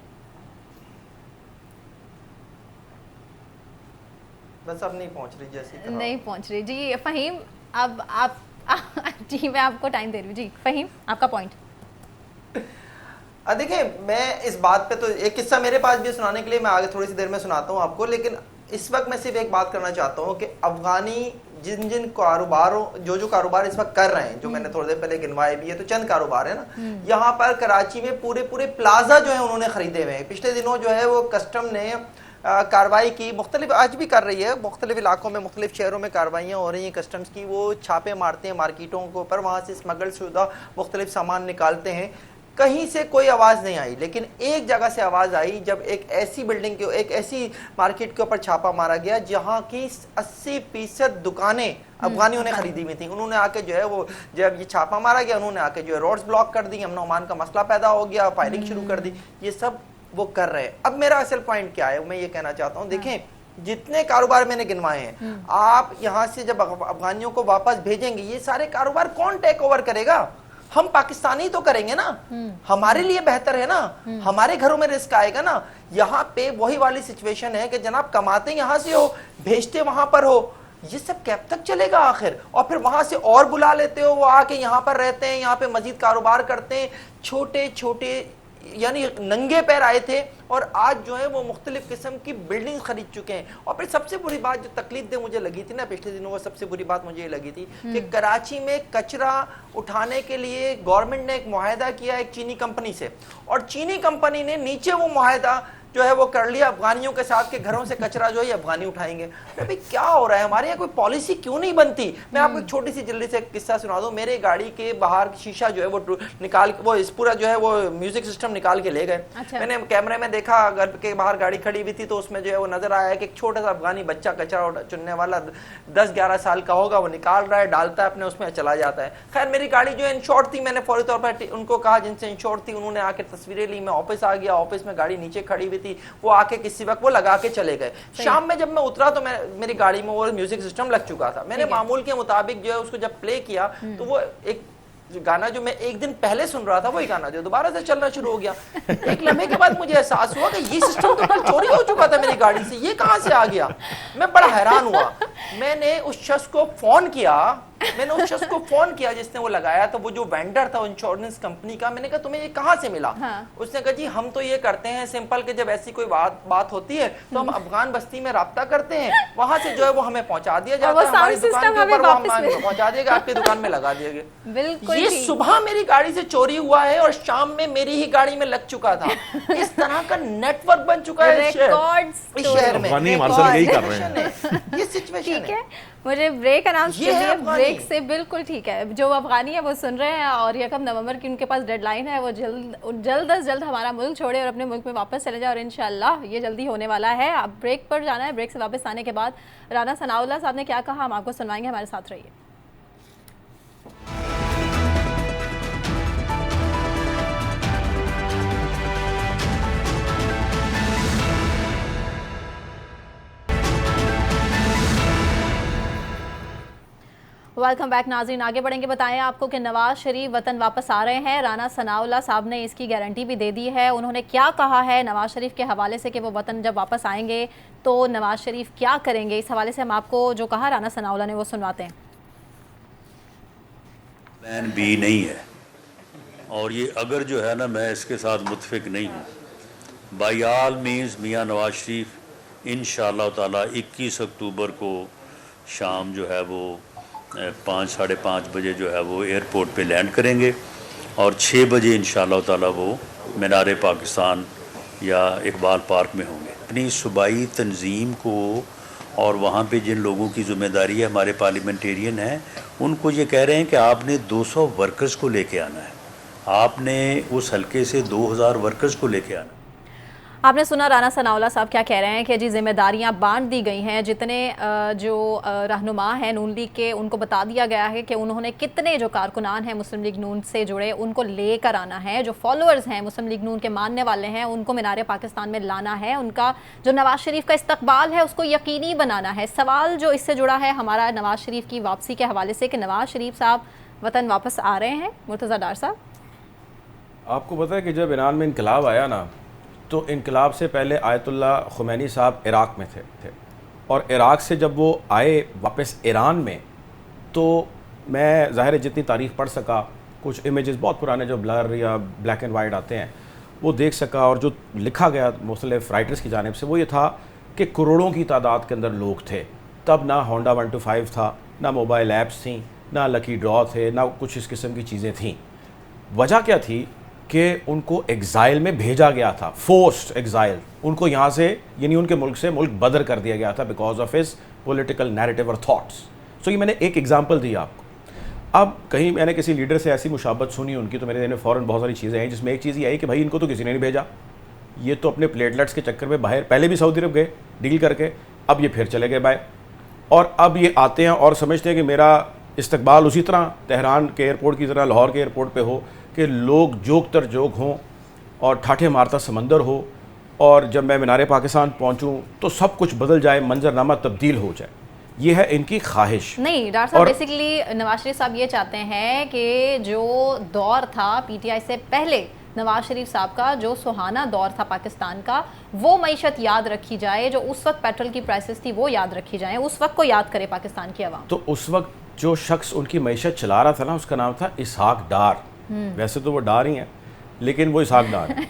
[SPEAKER 2] بس اب نہیں پہنچ رہی, جیسے
[SPEAKER 1] نہیں پہنچ رہی. جی فہیم, اب آپ جی میں آپ کو ٹائم دے رہی ہوں. جی فہیم, آپ کا پوائنٹ.
[SPEAKER 2] دیکھیں میں اس بات پہ تو ایک قصہ میرے پاس بھی سنانے کے لیے میں آگے تھوڑی سی دیر میں سناتا ہوں آپ کو, لیکن اس وقت میں صرف ایک بات کرنا چاہتا ہوں کہ افغانی جن کاروباروں جو کاروبار اس وقت کر رہے ہیں, جو میں نے تھوڑی دیر پہلے گنوائے بھی ہے, تو چند کاروبار ہیں نا یہاں پر کراچی میں, پورے پلازا جو ہے انہوں نے خریدے ہوئے ہیں. پچھلے دنوں جو ہے وہ کسٹم نے کاروائی کی, مختلف آج بھی کر رہی ہے, مختلف علاقوں میں مختلف شہروں میں کاروائیاں ہو رہی ہیں کسٹمز کی. وہ چھاپے مارتے ہیں مارکیٹوں کے اوپر, وہاں سے اسمگل شدہ مختلف سامان نکالتے ہیں. کہیں سے کوئی آواز نہیں آئی, لیکن ایک جگہ سے آواز آئی جب ایک ایسی بلڈنگ کے, ایک ایسی مارکیٹ کے اوپر چھاپا مارا گیا جہاں کی 80% دکانیں افغانیوں نے خریدی ہوئی تھیں. انہوں نے آ کے جو ہے وہ, جب یہ چھاپا مارا گیا, انہوں نے آ کے جو ہے روڈز بلاک کر دی, امن و امان کا مسئلہ پیدا ہو گیا, فائرنگ شروع کر دی. یہ سب وہ کر رہے ہیں. اب میرا اصل پوائنٹ کیا ہے, میں یہ کہنا چاہتا ہوں, دیکھیں جتنے کاروبار میں نے گنوائے ہیں, آپ یہاں سے جب افغانیوں کو واپس بھیجیں گے, یہ سارے کاروبار کون ٹیک اوور کرے گا؟ ہم پاکستانی تو کریں گے نا, ہمارے لیے بہتر ہے نا, ہمارے گھروں میں رزق آئے گا نا. یہاں پہ وہی والی سچویشن ہے کہ جناب کماتے یہاں سے ہو, بھیجتے وہاں پر ہو. یہ سب کب تک چلے گا آخر؟ اور پھر وہاں سے اور بلا لیتے ہو, وہ آ کے یہاں پر رہتے ہیں, یہاں پہ مزید کاروبار کرتے ہیں. چھوٹے یعنی ننگے پیر آئے تھے اور آج جو ہے وہ مختلف قسم کی بلڈنگ خرید چکے ہیں. اور پھر سب سے بری بات جو تکلیف دہ مجھے لگی تھی نا پچھلے دنوں, وہ سب سے بری بات مجھے یہ لگی تھی کہ کراچی میں کچرا اٹھانے کے لیے گورنمنٹ نے ایک معاہدہ کیا ایک چینی کمپنی سے, اور چینی کمپنی نے نیچے وہ معاہدہ جو ہے وہ کر لیا افغانیوں کے ساتھ کہ گھروں سے کچرا جو ہے افغانی اٹھائیں گے. بھئی کیا ہو رہا ہے, ہمارے یہاں کوئی پالیسی کیوں نہیں بنتی؟ میں آپ کو ایک چھوٹی سی جلدی سے قصہ سنا دوں. میرے گاڑی کے باہر شیشہ جو ہے وہ نکال, وہ اس پورا جو ہے وہ میوزک سسٹم نکال کے لے گئے. میں نے کیمرے میں دیکھا گھر کے باہر گاڑی کھڑی ہوئی تھی, تو اس میں جو ہے وہ نظر آیا کہ ایک چھوٹا سا افغانی بچہ کچرا چننے والا 10-11 سال کا ہوگا, وہ نکال رہا ہے, ڈالتا ہے اپنے اس میں, چلا جاتا ہے. خیر میری گاڑی جو ہے انشورڈ تھی, میں نے فوری طور پر ان کو کہا جن سے انشورڈ تھی, انہوں نے آ کے تصویریں لی. میں آفس آ گیا, آفس میں گاڑی نیچے کھڑی ہوئی تھی, وہ آ کے کسی وقت وہ لگا کے چلے گئے. شام میں جب میں اترا تو میری گاڑی میں وہ میوزک سسٹم لگ چکا تھا. میں نے معمول کے مطابق جو ہے اس کو جب پلے کیا تو وہ ایک گانا جو میں ایک دن پہلے سن رہا تھا وہی گانا جو دوبارہ سے چلنا شروع ہو گیا. ایک لمحے کے بعد مجھے احساس ہوا کہ یہ سسٹم تو کل چوری ہو چکا تھا میری گاڑی سے, یہ کہاں سے آ گیا. میں بڑا حیران ہوا. میں نے اس شخص کو فون کیا جس نے وہ لگایا تھا, وہ جو وینڈر تھا انشورنس کمپنی کا. میں نے کہا تمہیں یہ کہاں سے ملا؟ اس نے کہا جی ہم تو یہ کرتے ہیں سمپل کہ جب ایسی کوئی بات ہوتی ہے تو ہم افغان بستی میں رابطہ کرتے ہیں, وہاں سے جو ہے وہ ہمیں پہنچا دیا جاتا ہے, ہماری دکان کے اوپر وہ ہمیں پہنچا دیا گا, آپ کی دکان میں لگا دیا گیا. یہ صبح میری گاڑی سے چوری ہوا ہے اور شام میں میری ہی گاڑی میں لگ چکا تھا. اس طرح کا نیٹ ورک بن چکا ہے اس شہر میں. یہ سچویشن ہے.
[SPEAKER 1] مجھے بریک اناؤنس کریے. بریک سے بالکل ٹھیک ہے, جو افغانی ہے وہ سن رہے ہیں اور 1 نومبر کی ان کے پاس ڈیڈ لائن ہے, وہ جلد از جلد ہمارا ملک چھوڑے اور اپنے ملک میں واپس چلے جائے, اور انشاءاللہ یہ جلدی ہونے والا ہے. اب بریک پر جانا ہے. بریک سے واپس آنے کے بعد رانا ثناءاللہ صاحب نے کیا کہا ہم آپ کو سنوائیں گے. ہمارے ساتھ رہیے. ویلکم بیک ناظرین. آگے بڑھیں گے. بتائیں آپ کو کہ نواز شریف وطن واپس آ رہے ہیں. رانا ثناءاللہ صاحب نے اس کی گارنٹی بھی دے دی ہے. انہوں نے کیا کہا ہے نواز شریف کے حوالے سے کہ وہ وطن جب واپس آئیں گے تو نواز شریف کیا کریں گے, اس حوالے سے ہم آپ کو جو کہا رانا ثناءاللہ نے وہ سنواتے ہیں.
[SPEAKER 6] پلان بی نہیں ہے, اور یہ اگر جو ہے نا میں اس کے ساتھ متفق نہیں ہوں. By all means Mian Nawaz Sharif انشاءاللہ تعالیٰ 21 اکتوبر کو شام جو ہے وہ 5-5:30 بجے جو ہے وہ ایئرپورٹ پہ لینڈ کریں گے, اور 6 بجے انشاءاللہ تعالیٰ وہ مینار پاکستان یا اقبال پارک میں ہوں گے. اپنی صوبائی تنظیم کو اور وہاں پہ جن لوگوں کی ذمہ داری ہے, ہمارے پارلیمنٹیرین ہیں, ان کو یہ کہہ رہے ہیں کہ آپ نے 200 ورکرز کو لے کے آنا ہے, آپ نے اس حلقے سے 2000 ورکرز کو لے کے آنا ہے.
[SPEAKER 1] آپ نے سنا رانا ثناءاللہ صاحب کیا کہہ رہے ہیں کہ جی ذمہ داریاں بانٹ دی گئی ہیں. جتنے جو رہنما ہیں نون لیگ کے, ان کو بتا دیا گیا ہے کہ انہوں نے کتنے جو کارکنان ہیں مسلم لیگ نون سے جڑے ان کو لے کر آنا ہے. جو فالوورز ہیں مسلم لیگ نون کے ماننے والے ہیں ان کو مینار پاکستان میں لانا ہے. ان کا جو نواز شریف کا استقبال ہے اس کو یقینی بنانا ہے. سوال جو اس سے جڑا ہے ہمارا نواز شریف کی واپسی کے حوالے سے کہ نواز شریف صاحب وطن واپس آ رہے ہیں. مرتضیٰ ڈار صاحب,
[SPEAKER 5] آپ کو پتہ ہے کہ جب ایران میں انقلاب آیا نا تو انقلاب سے پہلے آیت اللہ خمینی صاحب عراق میں تھے, اور عراق سے جب وہ آئے واپس ایران میں تو میں ظاہر جتنی تاریخ پڑھ سکا, کچھ امیجز بہت پرانے جو بلر یا بلیک اینڈ وائٹ آتے ہیں وہ دیکھ سکا, اور جو لکھا گیا مختلف رائٹرز کی جانب سے وہ یہ تھا کہ کروڑوں کی تعداد کے اندر لوگ تھے. تب نہ ہونڈا 125 تھا, نہ موبائل ایپس تھیں, نہ لکی ڈرا تھے, نہ کچھ اس قسم کی چیزیں تھیں. وجہ کیا تھی کہ ان کو ایگزائل میں بھیجا گیا تھا, فورسڈ ایگزائل. ان کو یہاں سے یعنی ان کے ملک سے ملک بدر کر دیا گیا تھا because of his political narrative اور تھاٹس. سو یہ میں نے ایک ایگزامپل دی آپ کو. اب کہیں میں نے کسی لیڈر سے ایسی مشابت سنی ان کی تو میرے ذہن میں فوراً بہت ساری چیزیں ہیں, جس میں ایک چیز یہ آئی کہ بھائی ان کو تو کسی نے نہیں بھیجا, یہ تو اپنے پلیٹلیٹس کے چکر میں باہر پہلے بھی سعودی عرب گئے ڈیل کر کے, اب یہ پھر چلے گئے باہر, اور اب یہ آتے ہیں اور سمجھتے ہیں کہ میرا استقبال اسی طرح تہران کے ایئرپورٹ کی طرح لاہور کے ایئرپورٹ پہ ہو کہ لوگ جوگ تر جوگ ہوں اور ٹھاٹھے مارتا سمندر ہو, اور جب میں مینار پاکستان پہنچوں تو سب کچھ بدل جائے, منظرنامہ تبدیل ہو جائے. یہ ہے ان کی خواہش.
[SPEAKER 1] نہیں ڈاکٹر صاحب, بیسیکلی نواز شریف صاحب یہ چاہتے ہیں کہ جو دور تھا پی ٹی آئی سے پہلے نواز شریف صاحب کا, جو سہانا دور تھا پاکستان کا, وہ معیشت یاد رکھی جائے. جو اس وقت پیٹرول کی پرائسز تھی وہ یاد رکھی جائیں, اس وقت کو یاد کرے پاکستان کی عوام.
[SPEAKER 5] تو اس وقت جو شخص ان کی معیشت چلا رہا تھا نا, اس کا نام تھا اسحاق ڈار. ویسے تو وہ ڈار ہی ہیں لیکن وہ اسحاق ڈار ہیں.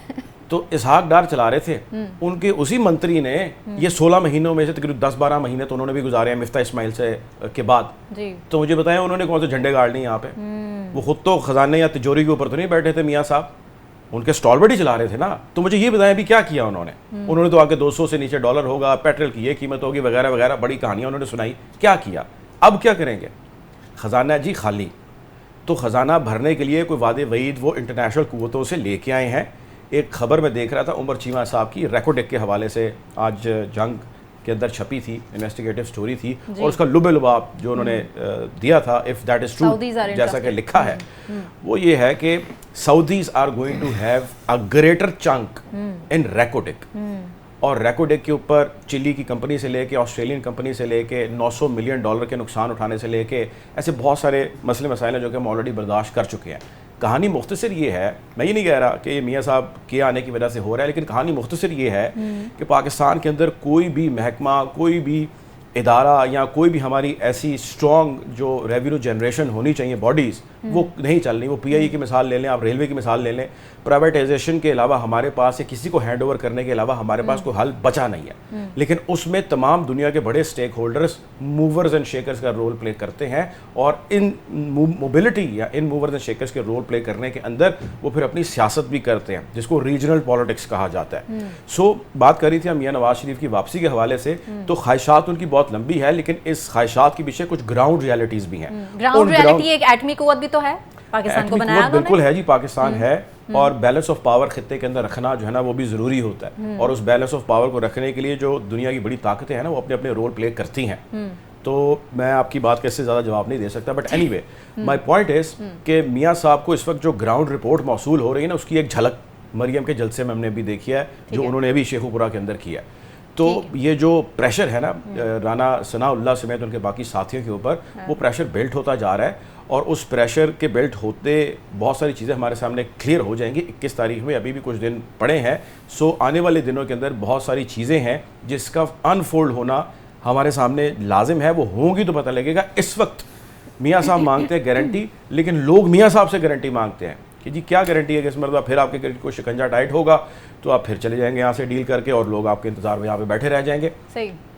[SPEAKER 5] تو اسحاق ڈار چلا رہے تھے, ان کے اسی منتری نے یہ 16 مہینوں میں سے تقریباً 10-12 مہینے تو انہوں نے بھی گزارے ہیں مفتاح اسماعیل سے کے بعد. تو مجھے بتائیں انہوں نے کون سے جھنڈے گاڑ لیے یہاں پہ؟ وہ خود تو خزانے یا تجوری کے اوپر تو نہیں بیٹھے تھے میاں صاحب, ان کے سٹال بڑی چلا رہے تھے نا. تو مجھے یہ بتائیں ابھی کیا کیا انہوں نے؟ انہوں نے تو آگے 200 سے نیچے ڈالر ہوگا, پیٹرول کی یہ قیمت ہوگی وغیرہ وغیرہ, بڑی کہانیاں انہوں نے سنائی. کیا کیا؟ اب کیا کریں گے؟ خزانہ جی خالی. تو خزانہ بھرنے کے لیے کوئی وعدے وعید وہ انٹرنیشنل قوتوں سے لے کے آئے ہیں. ایک خبر میں دیکھ رہا تھا عمر چیمہ صاحب کی ریکوڈیک کے حوالے سے, آج جنگ کے اندر چھپی تھی، انویسٹیگیٹو سٹوری تھی، اور اس کا لب لباب جو انہوں نے دیا تھا اف دیٹ از ٹرو جیسا کہ لکھا ہے، وہ یہ ہے کہ Saudis are going to have a greater chunk in Reko Diq, اور ریکوڈک کے اوپر چلی کی کمپنی سے لے کے آسٹریلین کمپنی سے لے کے $900 ملین کے نقصان اٹھانے سے لے کے ایسے بہت سارے مسئلے مسائل ہیں جو کہ ہم آلریڈی برداشت کر چکے ہیں. کہانی مختصر یہ ہے، میں یہ نہیں کہہ رہا کہ یہ میاں صاحب کے آنے کی وجہ سے ہو رہا ہے، لیکن کہانی مختصر یہ ہے کہ پاکستان کے اندر کوئی بھی محکمہ، کوئی بھی ادارہ یا کوئی بھی ہماری ایسی اسٹرانگ جو ریونیو جنریشن ہونی چاہیے باڈیز، وہ نہیں چل رہی. وہ پی آئی کی مثال لے لیں، آپ ریلوے کی مثال لے لیں، پرائیویٹائزیشن کے علاوہ ہمارے پاس یا کسی کو ہینڈ اوور کرنے کے علاوہ ہمارے پاس کوئی حل بچا نہیں ہے. لیکن اس میں تمام دنیا کے بڑے stake holders movers and shakers کا رول پلے کرتے ہیں، اور ان موبلٹی یا ان موورز اینڈ شیکرز کے رول پلے کرنے کے اندر وہ پھر اپنی سیاست بھی کرتے ہیں، جس کو ریجنل پالیٹکس کہا جاتا ہے. سو بات کر رہی تھی ہم میاں نواز شریف کی واپسی کے حوالے سے، تو خواہشات ان کی بہت لمبی ہے، لیکن اس خواہشات کے پیچھے کچھ گراؤنڈ ریالٹیز بھی ہیں.
[SPEAKER 1] گراؤنڈ ریالٹی ایک ایٹمی قوت بھی تو ہے پاکستان کو بنایا انہوں نے.
[SPEAKER 5] بالکل ہے جی، پاکستان ہے، اور بیلنس آف پاور خطے کے اندر رکھنا جو ہے نا وہ بھی ضروری ہوتا ہے، اور اس بیلنس آف پاور کو رکھنے کے لیے جو دنیا کی بڑی طاقتیں ہیں نا وہ اپنے اپنے رول پلے کرتی ہیں. تو میں آپ کی بات کا اس سے زیادہ جواب نہیں دے سکتا، but any way my point is کہ میاں صاحب کو اس وقت جو گراؤنڈ رپورٹ موصول ہو رہی ہے نا، اس کی ایک جھلک مریم کے جلسے میں ہم نے بھی دیکھی ہے جو انہوں نے ابھی شیخو پورہ کے اندر کیا. تو یہ جو پریشر ہے نا رانا ثناء اللہ سمیت ان کے باقی ساتھیوں کے اوپر، وہ پریشر بلٹ ہوتا جا رہا ہے، اور اس پریشر کے بلٹ ہوتے بہت ساری چیزیں ہمارے سامنے کلیئر ہو جائیں گی. 21 تاریخ میں ابھی بھی کچھ دن پڑے ہیں، سو آنے والے دنوں کے اندر بہت ساری چیزیں ہیں جس کا انفولڈ ہونا ہمارے سامنے لازم ہے. وہ ہوں گی تو پتہ لگے گا. اس وقت میاں صاحب مانگتے ہیں گارنٹی، لیکن لوگ میاں صاحب سے گارنٹی مانگتے ہیں کہ جی کیا گارنٹی ہے کہ اس مرتبہ پھر آپ کے کوئی شکنجہ ٹائٹ ہوگا تو آپ پھر چلے جائیں گے یہاں سے ڈیل کر کے، اور لوگ آپ کے انتظار میں یہاں پہ بیٹھے رہ جائیں گے.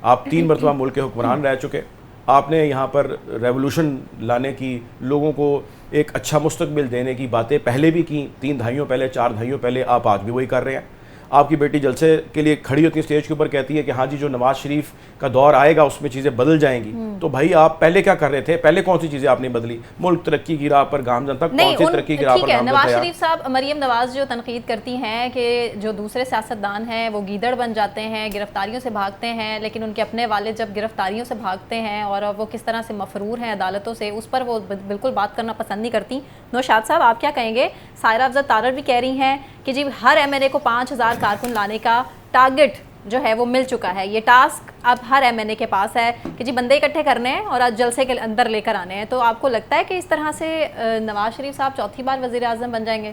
[SPEAKER 5] آپ 3 مرتبہ ملک کے حکمران رہ چکے، آپ نے یہاں پر ریولوشن لانے کی، لوگوں کو ایک اچھا مستقبل دینے کی باتیں پہلے بھی کی، 3 دہائیوں پہلے، 4 دہائیوں پہلے، آپ آج بھی وہی کر رہے ہیں. آپ کی بیٹی جلسے کے لیے کھڑی ہوتی ہے اسٹیج کے اوپر، کہتی ہے کہ ہاں جی جو نواز شریف کا دور آئے گا اس میں چیزیں بدل جائیں گی. تو بھائی آپ پہلے کیا کر رہے تھے؟ پہلے کون سی چیزیں آپ نے بدلی؟ ملک ترقی کی راہ پر گامزن تک، کون سی ترقی کی راہ پر گامزن؟
[SPEAKER 1] نواز شریف صاحب، مریم نواز جو تنقید کرتی ہیں کہ جو دوسرے سیاستدان ہیں وہ گیدڑ بن جاتے ہیں، گرفتاریوں سے بھاگتے ہیں، لیکن ان کے اپنے والد جب گرفتاریوں سے بھاگتے ہیں اور وہ کس طرح سے مفرور ہیں عدالتوں سے، اس پر وہ بالکل بات کرنا پسند نہیں کرتی. نوشاد صاحب آپ کیا کہیں گے؟ سائرہ افضل تارڑ بھی کہہ رہی ہیں کہ جی ہر ایم این اے کو 5000 کارکن لانے کا ٹارگٹ جو ہے وہ مل چکا ہے، یہ ٹاسک اب ہر ایم این اے کے پاس ہے کہ جی بندے اکٹھے کرنے ہیں اور آج جلسے کے اندر لے کر آنے ہیں. تو آپ کو لگتا ہے کہ اس طرح سے نواز شریف صاحب چوتھی بار وزیر اعظم بن جائیں گے؟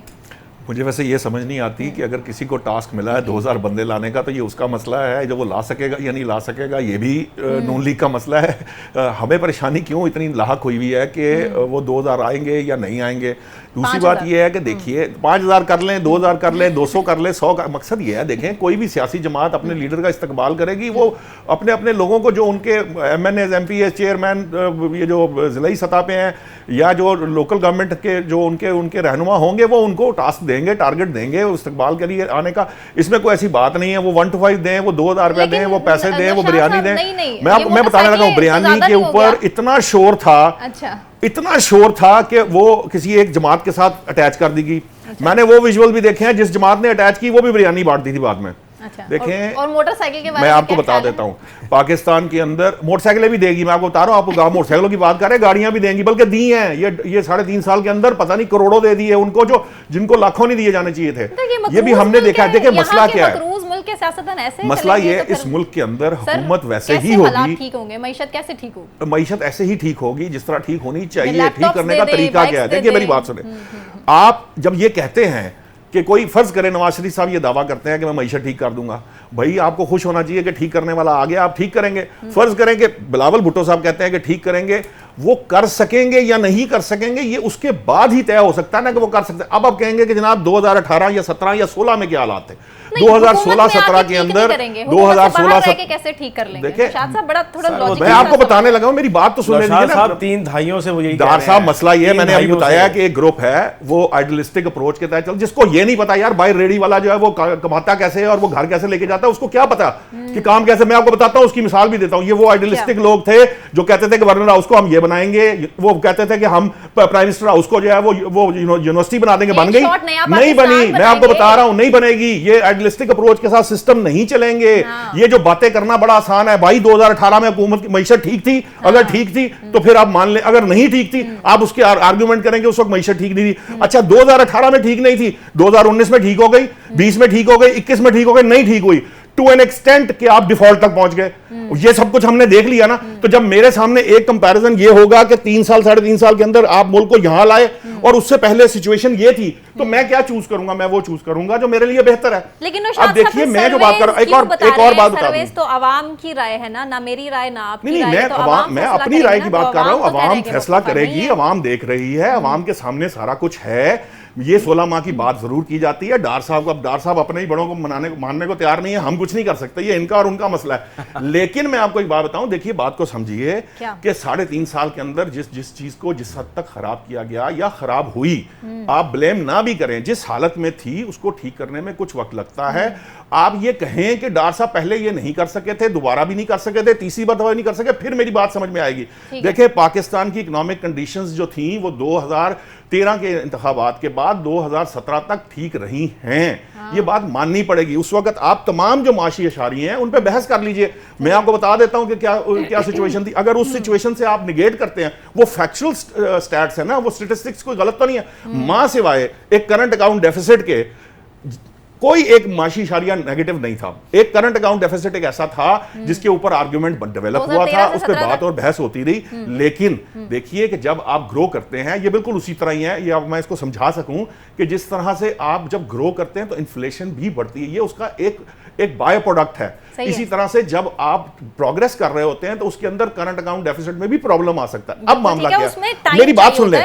[SPEAKER 4] مجھے ویسے یہ سمجھ نہیں آتی کہ اگر کسی کو ٹاسک ملا ہے 2000 بندے لانے کا تو یہ اس کا مسئلہ ہے، جو وہ لا سکے گا یا نہیں لا سکے گا یہ بھی نون لیگ کا مسئلہ ہے. ہمیں پریشانی کیوں اتنی لاحق ہوئی ہوئی ہے کہ وہ 2000 آئیں گے یا نہیں آئیں گے؟ دوسری بات یہ ہے کہ دیکھیے 5000 کر لیں، 2000 کر لیں، 200 کر لیں، 100 کا مقصد یہ ہے، دیکھیں کوئی بھی سیاسی جماعت اپنے لیڈر کا استقبال کرے گی، وہ اپنے اپنے لوگوں کو جو ان کے MNAs, MPAs, chairman, یہ جو ضلعی سطح پہ ہیں یا جو لوکل گورنمنٹ کے جو ان کے رہنما ہوں گے، وہ ان کو ٹاسک دیں گے، ٹارگٹ دیں گے استقبال کے لیے آنے کا. اس میں کوئی ایسی بات نہیں ہے وہ 1 to 5 دیں، وہ 2000 روپے دیں، وہ پیسے دیں، وہ بریانی دیں. میں بتانے لگا ہوں بریانی کے اوپر اتنا شور تھا، اتنا شور تھا کہ وہ کسی ایک جماعت کے ساتھ اٹیچ کر دی گئی. میں نے وہ ویژول بھی دیکھے ہیں جس جماعت نے اٹیچ کی وہ بھی بریانی بانٹ دی تھی بعد میں. دیکھیں
[SPEAKER 1] اور موٹر سائیکل کے بارے
[SPEAKER 4] میں آپ کو بتا دیتا ہوں، پاکستان کے اندر موٹر سائیکلیں بھی دے گی. میں آپ کو بتا رہا ہوں، آپ کو موٹر سائیکلوں کی بات کر رہے ہیں، گاڑیاں بھی دیں گی، بلکہ دی ہیں. یہ 3.5 سال کے اندر پتہ نہیں کروڑوں دے دیے ان کو، جن کو لاکھوں نہیں دیے جانے چاہیے تھے. یہ بھی ہم نے دیکھا ہے. دیکھیں مسئلہ کیا ہے، مسئلہ یہ اس ملک کے اندر حکومت ویسے ہی ہوگی،
[SPEAKER 1] معیشت کیسے ٹھیک ہوگی؟
[SPEAKER 4] معیشت ایسے ہی ٹھیک ہوگی جس طرح ٹھیک ہونی چاہیے. ٹھیک کرنے کا طریقہ کیا ہے؟ دیکھیے میری بات سنیں. آپ جب یہ کہتے ہیں کہ کوئی فرض کرے نواز شریف صاحب یہ دعویٰ کرتے ہیں کہ میں معیشت ٹھیک کر دوں گا، بھائی آپ کو خوش ہونا چاہیے کہ ٹھیک کرنے والا آ گیا، آپ ٹھیک کریں گے. فرض کریں کہ بلاول بھٹو صاحب کہتے ہیں کہ ٹھیک کریں گے، وہ کر سکیں گے یا نہیں کر سکیں گے یہ اس کے بعد ہی طے ہو سکتا ہے نا کہ وہ کر سکتے ہیں. اب آپ کہیں گے کہ جناب 2018 یا 17 یا 16 میں کیا حالات تھے؟ 2016-17 کے اندر 2016
[SPEAKER 1] کیسے ٹھیک کر لیں گے؟
[SPEAKER 4] میں آپ کو بتانے لگا ہوں، میری بات تو سن لیجیے نا.
[SPEAKER 5] 3 دہائیوں سے وہ یہی
[SPEAKER 4] ڈار صاحب مسئلہ یہ ہے، میں نے ابھی بتایا کہ ایک گروپ ہے وہ آئیڈیلسٹک اپروچ کے تحت چل، جس کو یہ نہیں پتا یار بائی ریڈی والا جو ہے وہ کماتا کیسے ہے اور وہ گھر کیسے لے کے جاتا ہے، اس کو کیا پتا کہ کام کیسے. میں آپ کو بتاتا ہوں، اس کی مثال بھی دیتا ہوں. یہ وہ آئیڈیلسٹک لوگ تھے جو کہتے تھے کہ ورنہ اس کو ہم یہ بنائیں گے, وہ کہتے تھے کہ ہم پرائم منسٹر ہاؤس کو جو ہے وہ یونیورسٹی بنا دیں گے, بن گئی نہیں بنی. میں آپ کو بتا رہا ہوں نہیں بنے گی. یہ ایڈلسٹک اپروچ کے ساتھ سسٹم نہیں چلیں گے. یہ جو باتیں کرنا بڑا آسان ہے بھائی, 2018 میں حکومت کی معیشت ٹھیک تھی, اگر ٹھیک تھی تو پھر آپ مان لیں, اگر نہیں ٹھیک تھی آپ اس کے آرگومنٹ کریں گے اس وقت معیشت ٹھیک نہیں تھی. اچھا 2018 میں ٹھیک نہیں تھی, 2019 میں ٹھیک ہو گئی, 20 میں ٹھیک ہو گئی, 21 میں ٹھیک ہو گئی, نہیں ٹھیک ہوئی ٹو این ایکسٹینٹ کہ آپ ڈیفالٹ تک پہنچ گئے. یہ سب کچھ ہم نے دیکھ لیا نا. تو جب میرے سامنے ایک کمپیریزن یہ ہوگا کہ 3 سال 3.5 سال کے اندر آپ ملک کو یہاں لائے اور اس سے پہلے سچویشن یہ تھی, تو میں کیا چوز کروں گا؟ میں وہ چوز کروں گا جو میرے لیے بہتر ہے.
[SPEAKER 1] لیکن
[SPEAKER 4] اب دیکھیے میں جو بات کر رہا ہوں, ایک اور بات بتا دوں,
[SPEAKER 1] تو عوام کی رائے ہے نا میری رائے نہ آپ کی
[SPEAKER 4] رائے. میں اپنی رائے کی بات کر رہا ہوں. عوام فیصلہ کرے گی, عوام دیکھ رہی ہے, عوام کے سامنے سارا کچھ ہے. یہ 16 ماہ کی بات ضرور کی جاتی ہے. ڈار صاحب کو, اب ڈار صاحب اپنے ہی بڑوں کو ماننے کو تیار نہیں ہے, ہم کچھ نہیں کر سکتے, یہ ان کا اور ان کا مسئلہ ہے. لیکن میں آپ کو ایک بات بتاؤں, دیکھیے بات کو سمجھیے کہ 3.5 سال کے اندر جس چیز کو جس حد تک خراب کیا گیا یا خراب ہوئی, آپ بلیم نہ بھی کریں, جس حالت میں تھی اس کو ٹھیک کرنے میں کچھ وقت لگتا ہے. آپ یہ کہیں کہ ڈار صاحب پہلے یہ نہیں کر سکے تھے, دوبارہ بھی نہیں کر سکے تھے, تیسری بار نہیں کر سکے, پھر میری بات سمجھ میں آئے گی. دیکھیں پاکستان کی اکنامک کنڈیشنز جو تھیں وہ 2013 کے انتخابات کے بعد 2017 تک ٹھیک رہی ہیں. یہ بات ماننی پڑے گی. اس وقت آپ تمام جو معاشی اشاریے ہیں ان پہ بحث کر لیجئے. میں آپ کو بتا دیتا ہوں کہ کیا سچویشن تھی. اگر اس سچویشن سے آپ نگیٹ کرتے ہیں, وہ فیکچول سٹیٹس ہیں نا, وہ سٹیٹسٹکس کوئی غلط تو نہیں ہے, ماں سوائے ایک کرنٹ اکاؤنٹ ڈیفیسٹ کے کوئی ایک معاشی اشاریہ نیگیٹو نہیں تھا. ایک کرنٹ اکاؤنٹ ڈیفیسٹ ایک ایسا تھا جس کے اوپر آرگیومنٹ ڈیولپ ہوا تھا, اس پہ بات اور بحث ہوتی رہی. لیکن دیکھیے کہ جب آپ گرو کرتے ہیں, یہ بالکل اسی طرح ہی ہے, یہ اب میں اس کو سمجھا سکوں کہ جس طرح سے آپ جب گرو کرتے ہیں تو انفلیشن بھی بڑھتی ہے, یہ اس کا ایک بائی پروڈکٹ ہے. اسی طرح سے جب آپ پروگریس کر رہے ہوتے ہیں تو اس کے اندر کرنٹ اکاؤنٹ ڈیفیسٹ میں بھی پرابلم آ سکتا ہے. اب معاملہ کیا ہے, میری بات سن لیں.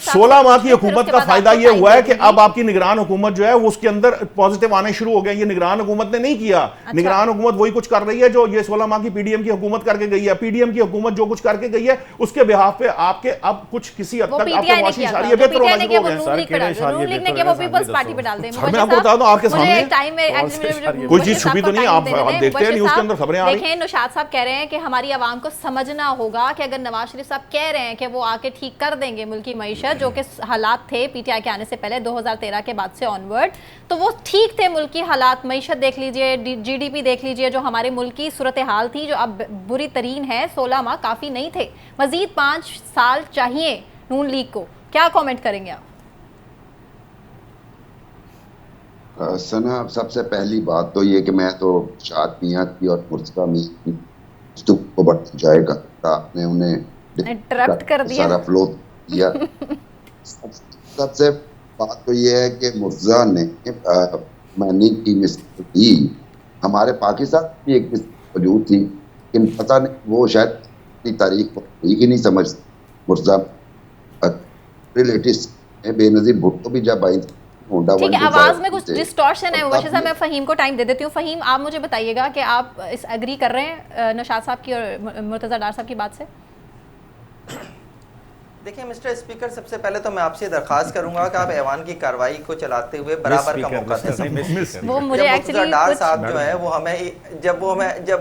[SPEAKER 4] 16 ماہ کی حکومت کا فائدہ یہ ہوا ہے کہ اب آپ کی نگران حکومت جو ہے وہ اس کے اندر پازیٹیو آنے شروع ہو گئے. یہ نگران حکومت نے نہیں کیا. نگران حکومت وہی کچھ کر رہی ہے جو یہ 16 ماہ کی پی ڈی ایم کی حکومت کر کے گئی ہے. پی ڈی ایم کی حکومت جو کچھ کر کے گئی ہے اس کے بہاف پہ آپ کے اب کچھ کسی حد تک آپ کے معاشی اشاریہ بہتر ہونا شروع ہو گئے. میں آپ کو بتا دوں آپ کے سامنے کوئی چیز چھپی تو نہیں, آپ دیکھتے ہیں نیوز کے اندر خبریں آ رہی ہیں.
[SPEAKER 1] دیکھیں نوشاد صاحب کہہ رہے ہیں کہ ہماری عوام کو سمجھنا ہوگا کہ اگر نواز شریف صاحب کہہ رہے ہیں کہ وہ آ کے ٹھیک کر دیں گے ملک کی معیشت, جو کہ حالات تھے پی ٹی آئی کے آنے سے پہلے 2013 کے بعد سے آنورڈ, تو وہ ٹھیک تھے ملک کی حالات. معیشت دیکھ لیجئے, جی ڈی پی دیکھ لیجئے, جو ہمارے ملک کی صورتحال تھی جو اب بری ترین ہے. 16 ماہ کافی نہیں تھے, مزید 5 سال چاہیے نون لیگ کو. کیا کامنٹ کریں گے آپ؟
[SPEAKER 3] سنا, سب سے پہلی بات تو یہ کہ میں تو شاد میاں کی اور مرتضیٰ میاں کی کو بڑھتا جائے گا, آپ نے انہیں
[SPEAKER 1] انٹرپٹ کر دیا,
[SPEAKER 3] سارا فلو دیا. سب سے بات تو یہ ہے کہ مرتضیٰ نے منی کی مثال دی. ہمارے پاکستان کی ایک وجود تھی لیکن پتہ نہیں وہ شاید تاریخ کو ٹھیک ہی نہیں سمجھ. مرتضیٰ ریلیٹس بے نظیر بھٹو بھی جب آئی تھی,
[SPEAKER 1] ٹھیک ہے, آواز میں کچھ ڈسٹورشن ہے. مبشر صاحب میں فہیم کو ٹائم دے دیتی ہوں. فہیم آپ مجھے بتائیے گا کہ آپ اس ایگری کر رہے ہیں نوشاد صاحب کی اور مرتضیٰ ڈار صاحب کی بات سے؟
[SPEAKER 2] دیکھیں مسٹر اسپیکر, سب سے پہلے تو میں آپ سے درخواست کروں گا کہ آپ ایوان کی کارروائی کو چلاتے ہوئے برابر کا موقع دیں.
[SPEAKER 1] وہ مجھے ایکچولی
[SPEAKER 2] ڈار صاحب جو ہے وہ ہمیں جب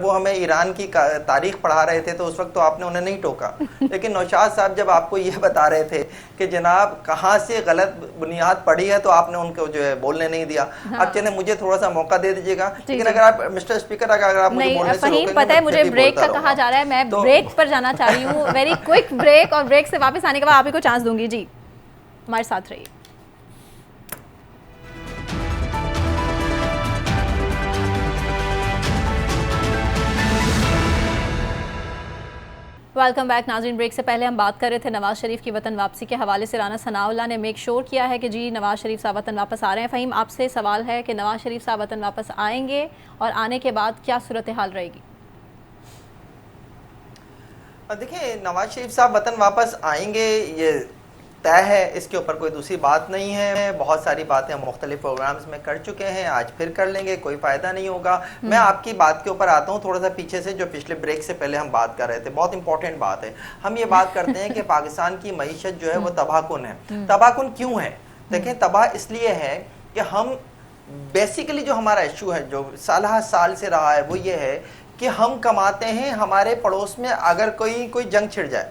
[SPEAKER 2] وہ ہمیں ایران کی تاریخ پڑھا رہے تھے تو اس وقت تو آپ نے انہیں نہیں ٹوکا, لیکن نوشاد صاحب جب آپ کو یہ بتا رہے تھے کہ جناب کہاں سے غلط بنیاد پڑی ہے تو آپ نے ان کو جو ہے بولنے نہیں دیا. اب چلیں مجھے تھوڑا سا موقع دے دیجیے گا, لیکن اگر آپ مسٹر اسپیکر اگر آپ مجھے بولنے سے روکیں گے, پتہ ہے
[SPEAKER 1] مجھے بریک کا کہا جا رہا ہے, میں بریک پر جانا چاہ رہی ہوں, ویری کوئک بریک, اور بریک سے واپس آنے کے بعد آپ ہی کو چانس دوں گی. جی ہمارے ساتھ رہیے. ویلکم بیک ناظرین. بریک سے پہلے ہم بات کر رہے تھے نواز شریف کی وطن واپسی کے حوالے سے. رانا ثناء اللہ نے میک شور کیا ہے کہ جی نواز شریف صاحب وطن واپس آ رہے ہیں. فہیم آپ سے سوال ہے کہ نواز شریف صاحب وطن واپس آئیں گے اور آنے کے بعد کیا صورتحال رہے گی؟
[SPEAKER 2] دیکھیں نواز شریف صاحب وطن واپس آئیں گے یہ طے ہے, اس کے اوپر کوئی دوسری بات نہیں ہے. بہت ساری باتیں ہم مختلف پروگرامز میں کر چکے ہیں, آج پھر کر لیں گے, کوئی فائدہ نہیں ہوگا. میں آپ کی بات کے اوپر آتا ہوں تھوڑا سا پیچھے سے, جو پچھلے بریک سے پہلے ہم بات کر رہے تھے, بہت امپورٹنٹ بات ہے. ہم یہ بات کرتے ہیں کہ پاکستان کی معیشت جو ہے وہ تباہ کن ہے. تباہ کن کیوں ہے؟ دیکھیں تباہ اس لیے ہے کہ ہم بیسیکلی جو ہمارا ایشو ہے جو سالہ سال سے رہا ہے وہ یہ ہے کہ ہم کماتے ہیں, ہمارے پڑوس میں اگر کوئی جنگ چھڑ جائے,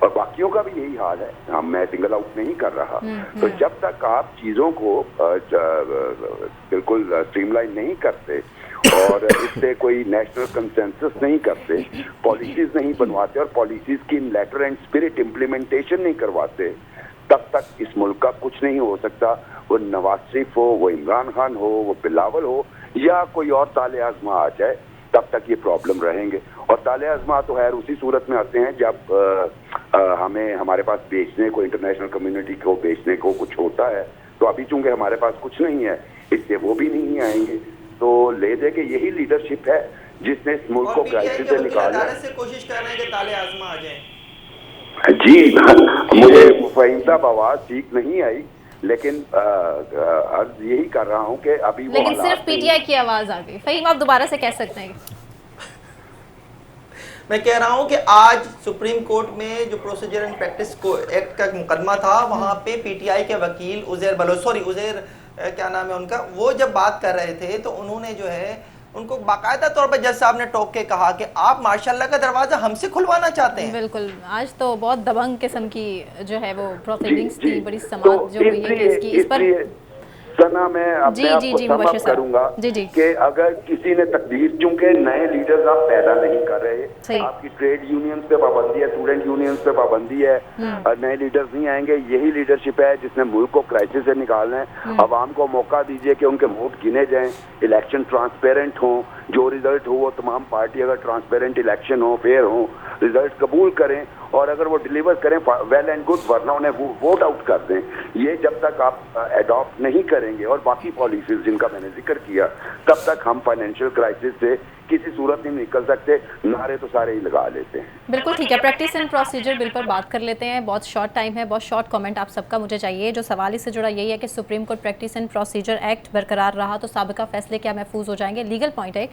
[SPEAKER 3] اور باقیوں کا بھی یہی حال ہے، میں سنگل آؤٹ نہیں کر رہا. تو جب تک آپ چیزوں کو بالکل اسٹریم لائن نہیں کرتے اور اس سے کوئی نیشنل کنسنسس نہیں کرتے، پالیسیز نہیں بنواتے اور پالیسیز کی لیٹر اینڈ اسپرٹ امپلیمنٹیشن نہیں کرواتے، تب تک اس ملک کا کچھ نہیں ہو سکتا. وہ نواز شریف ہو، وہ عمران خان ہو، وہ بلاول ہو یا کوئی اور طالع آزما آ جائے، تب تک یہ پرابلم رہیں گے. اور طالع آزما تو خیر اسی صورت میں آتے ہیں جب ہمیں ہمارے پاس بیچنے کو، انٹرنیشنل کمیونٹی کو بیچنے کو کچھ ہوتا ہے. تو ابھی چونکہ ہمارے پاس کچھ نہیں ہے، اس سے وہ بھی نہیں آئیں گے. تو لے دے کہ یہی لیڈرشپ ہے جس نے اس ملک کو کرائسس سے نکالا ہے.
[SPEAKER 2] سے کوشش کر رہے ہیں کہ طالع آزما آ جائیں.
[SPEAKER 3] جی مجھے فہیم صاحب آواز ٹھیک نہیں آئی، لیکن عرض یہی کر رہا ہوں کہ ابھی وہ
[SPEAKER 1] لیکن صرف پی ٹی آئی کی آواز آ گئی. فہیم آپ دوبارہ سے کہہ سکتے ہیں.
[SPEAKER 2] میں کہہ رہا ہوں کہ آج سپریم کورٹ میں جو پروسیجر اینڈ پریکٹس ایکٹ کا مقدمہ تھا، وہاں پہ پی ٹی آئی کے وکیل عزیر کیا نام ہے ان کا، وہ جب بات کر رہے تھے تو انہوں نے جو ہے ان کو باقاعدہ طور پر جج صاحب نے ٹوک کے کہا کہ آپ ماشاءاللہ کا دروازہ ہم سے کھلوانا چاہتے ہیں.
[SPEAKER 1] بالکل آج تو بہت دبنگ قسم کی جو ہے وہ پروسیڈنگز تھی، بڑی سماعت جو ہوئی ہے کیس کی. اس پر
[SPEAKER 3] سنا میں اپنے آپ کو سم اپ کروں گا کہ اگر کسی نے تقدیر، چونکہ نئے لیڈرز آپ پیدا نہیں کر رہے، آپ کی ٹریڈ یونینز پہ پابندی ہے، اسٹوڈنٹ یونینز پہ پابندی ہے، نئے لیڈرز نہیں آئیں گے. یہی لیڈرشپ ہے جس نے ملک کو کرائسس سے نکالنا ہے. عوام کو موقع دیجئے کہ ان کے ووٹ گنے جائیں، الیکشن ٹرانسپیرنٹ ہوں، جو ریزلٹ ہو وہ تمام پارٹی اگر ٹرانسپیرنٹ الیکشن ہو، فیئر ہوں، ریزلٹ قبول کریں اور اگر وہ ڈیلیور کریں ویل اینڈ گڈ، ورنہ انہیں ووٹ آؤٹ کر دیں. یہ جب تک آپ اڈاپٹ نہیں کریں گے اور باقی پالیسیز جن کا میں نے ذکر کیا، تب تک ہم فائنینشیل کرائسس سے کسی صورت نہیں نکل سکتے. نعرے تو سارے ہی لگا لیتے ہیں.
[SPEAKER 1] بالکل ٹھیک ہے. پریکٹس اینڈ پروسیجر بل پر بات کر لیتے ہیں. بہت شارٹ ٹائم ہے، بہت شارٹ کامنٹ آپ سب کا مجھے چاہیے. جو سوال اس سے جڑا یہی ہے کہ supreme court practice and procedure act برقرار رہا تو سابقہ فیصلے کیا محفوظ ہو جائیں گے؟ لیگل پوائنٹ ہے.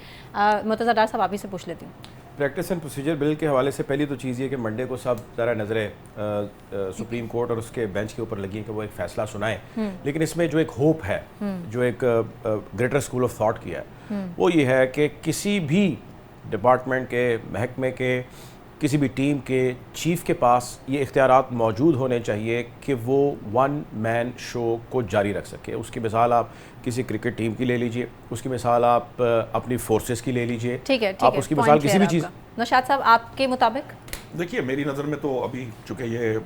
[SPEAKER 1] مرتضیٰ ڈار صاحب آپ ہی سے پوچھ لیتی ہوں.
[SPEAKER 5] پریکٹس اینڈ پروسیجر بل کے حوالے سے پہلی تو چیز یہ کہ منڈے کو سب ذرا نظریں سپریم کورٹ اور اس کے بینچ کے اوپر لگی ہیں کہ وہ ایک فیصلہ سنائیں. لیکن اس میں جو ایک ہوپ ہے، جو ایک گریٹر اسکول آف تھاٹ کیا ہے، وہ یہ ہے کہ کسی بھی ڈپارٹمنٹ کے، محکمے کے، کسی بھی ٹیم کے چیف کے پاس یہ اختیارات موجود ہونے چاہیے کہ وہ ون مین شو کو جاری رکھ سکے. اس کی مثال آپ کسی کرکٹ ٹیم کی لے لیجئے، اس کی مثال آپ اپنی فورسز کی لے لیجئے، آپ اس کی مثال کسی بھی چیز.
[SPEAKER 1] نوشاد صاحب آپ کے مطابق؟
[SPEAKER 4] دیکھیے میری نظر میں تو ابھی چونکہ یہ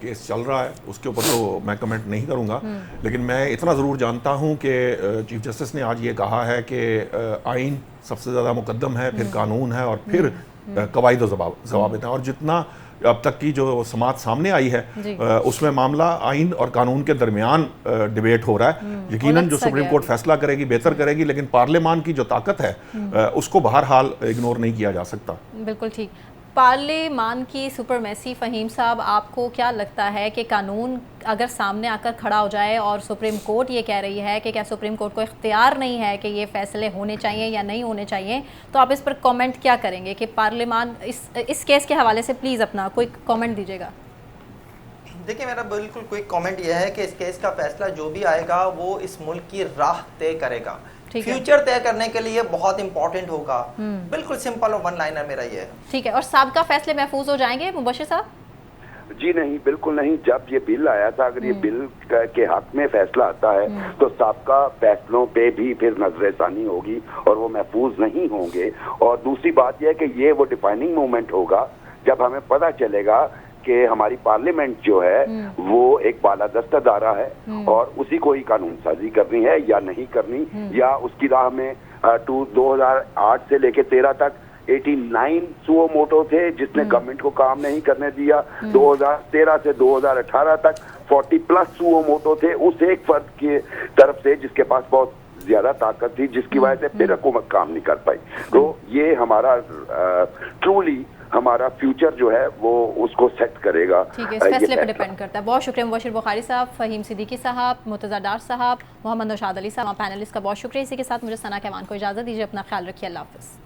[SPEAKER 4] کیس چل رہا ہے اس کے اوپر تو میں کمنٹ نہیں کروں گا، لیکن میں اتنا ضرور جانتا ہوں کہ چیف جسٹس نے آج یہ کہا ہے کہ آئین سب سے زیادہ مقدم ہے، پھر قانون ہے اور پھر قواعد و ضوابط ہیں. اور جتنا اب تک کی جو سماعت سامنے آئی ہے اس میں معاملہ آئین اور قانون کے درمیان ڈیبیٹ ہو رہا ہے. یقیناً جو سپریم کورٹ فیصلہ کرے گی بہتر کرے گی، لیکن پارلیمان کی جو طاقت ہے اس کو بہرحال اگنور نہیں کیا جا سکتا.
[SPEAKER 1] بالکل ٹھیک. پارلیمان کی سپرمیسی، فہیم صاحب آپ کو کیا لگتا ہے کہ قانون اگر سامنے آ کر کھڑا ہو جائے اور سپریم کورٹ یہ کہہ رہی ہے کہ کیا سپریم کورٹ کو اختیار نہیں ہے کہ یہ فیصلے ہونے چاہیے یا نہیں ہونے چاہیے، تو آپ اس پر کامنٹ کیا کریں گے کہ پارلیمان اس کیس کے حوالے سے پلیز اپنا کوئی کامنٹ دیجیے گا؟
[SPEAKER 2] دیکھیں میرا بالکل کوئی کامنٹ یہ ہے کہ اس کیس کا فیصلہ جو بھی آئے گا وہ اس ملک کی راہ طے کرے گا، فیوچر طے کرنے کے لیے بہت امپورٹنٹ ہوگا. بالکل سمپل اور ون لائنر میرا یہ ہے. ٹھیک ہے.
[SPEAKER 1] اور سابقہ فیصلے محفوظ ہو جائیں گے مبشر صاحب؟
[SPEAKER 3] جی نہیں، بالکل نہیں. جب یہ بل آیا تھا، اگر یہ بل کے حق میں فیصلہ آتا ہے تو سابقہ فیصلوں پہ بھی پھر نظر ثانی ہوگی اور وہ محفوظ نہیں ہوں گے. اور دوسری بات یہ ہے کہ یہ وہ ڈیفائننگ مومنٹ ہوگا جب ہمیں پتہ چلے گا کہ ہماری پارلیمنٹ جو ہے وہ ایک بالادست ادارہ ہے اور اسی کو ہی قانون سازی کرنی ہے یا نہیں کرنی، یا اس کی راہ میں 2008 سے لے کے 13 تک 89 سو موٹو تھے جس نے گورنمنٹ کو کام نہیں کرنے دیا. 2013 سے 2018 تک 40+ سو موٹو تھے اس ایک فرد کی طرف سے جس کے پاس بہت زیادہ طاقت تھی، جس کی وجہ سے پھر حکومت کام نہیں کر پائی. تو یہ ہمارا ٹرولی ہمارا فیوچر جو ہے وہ اس کو سیٹ کرے گا.
[SPEAKER 1] ٹھیک ہے، اس فیصلے پر ڈیپینڈ کرتا ہے. بہت شکریہ مبشر بخاری صاحب، فہیم صدیقی صاحب، مرتضیٰ ڈار صاحب، محمد نوشاد علی صاحب، پینلسٹ کا بہت شکریہ. اسی کے ساتھ مجھے ثنا کیوان کو اجازت دیجیے. اپنا خیال رکھیے. اللہ حافظ.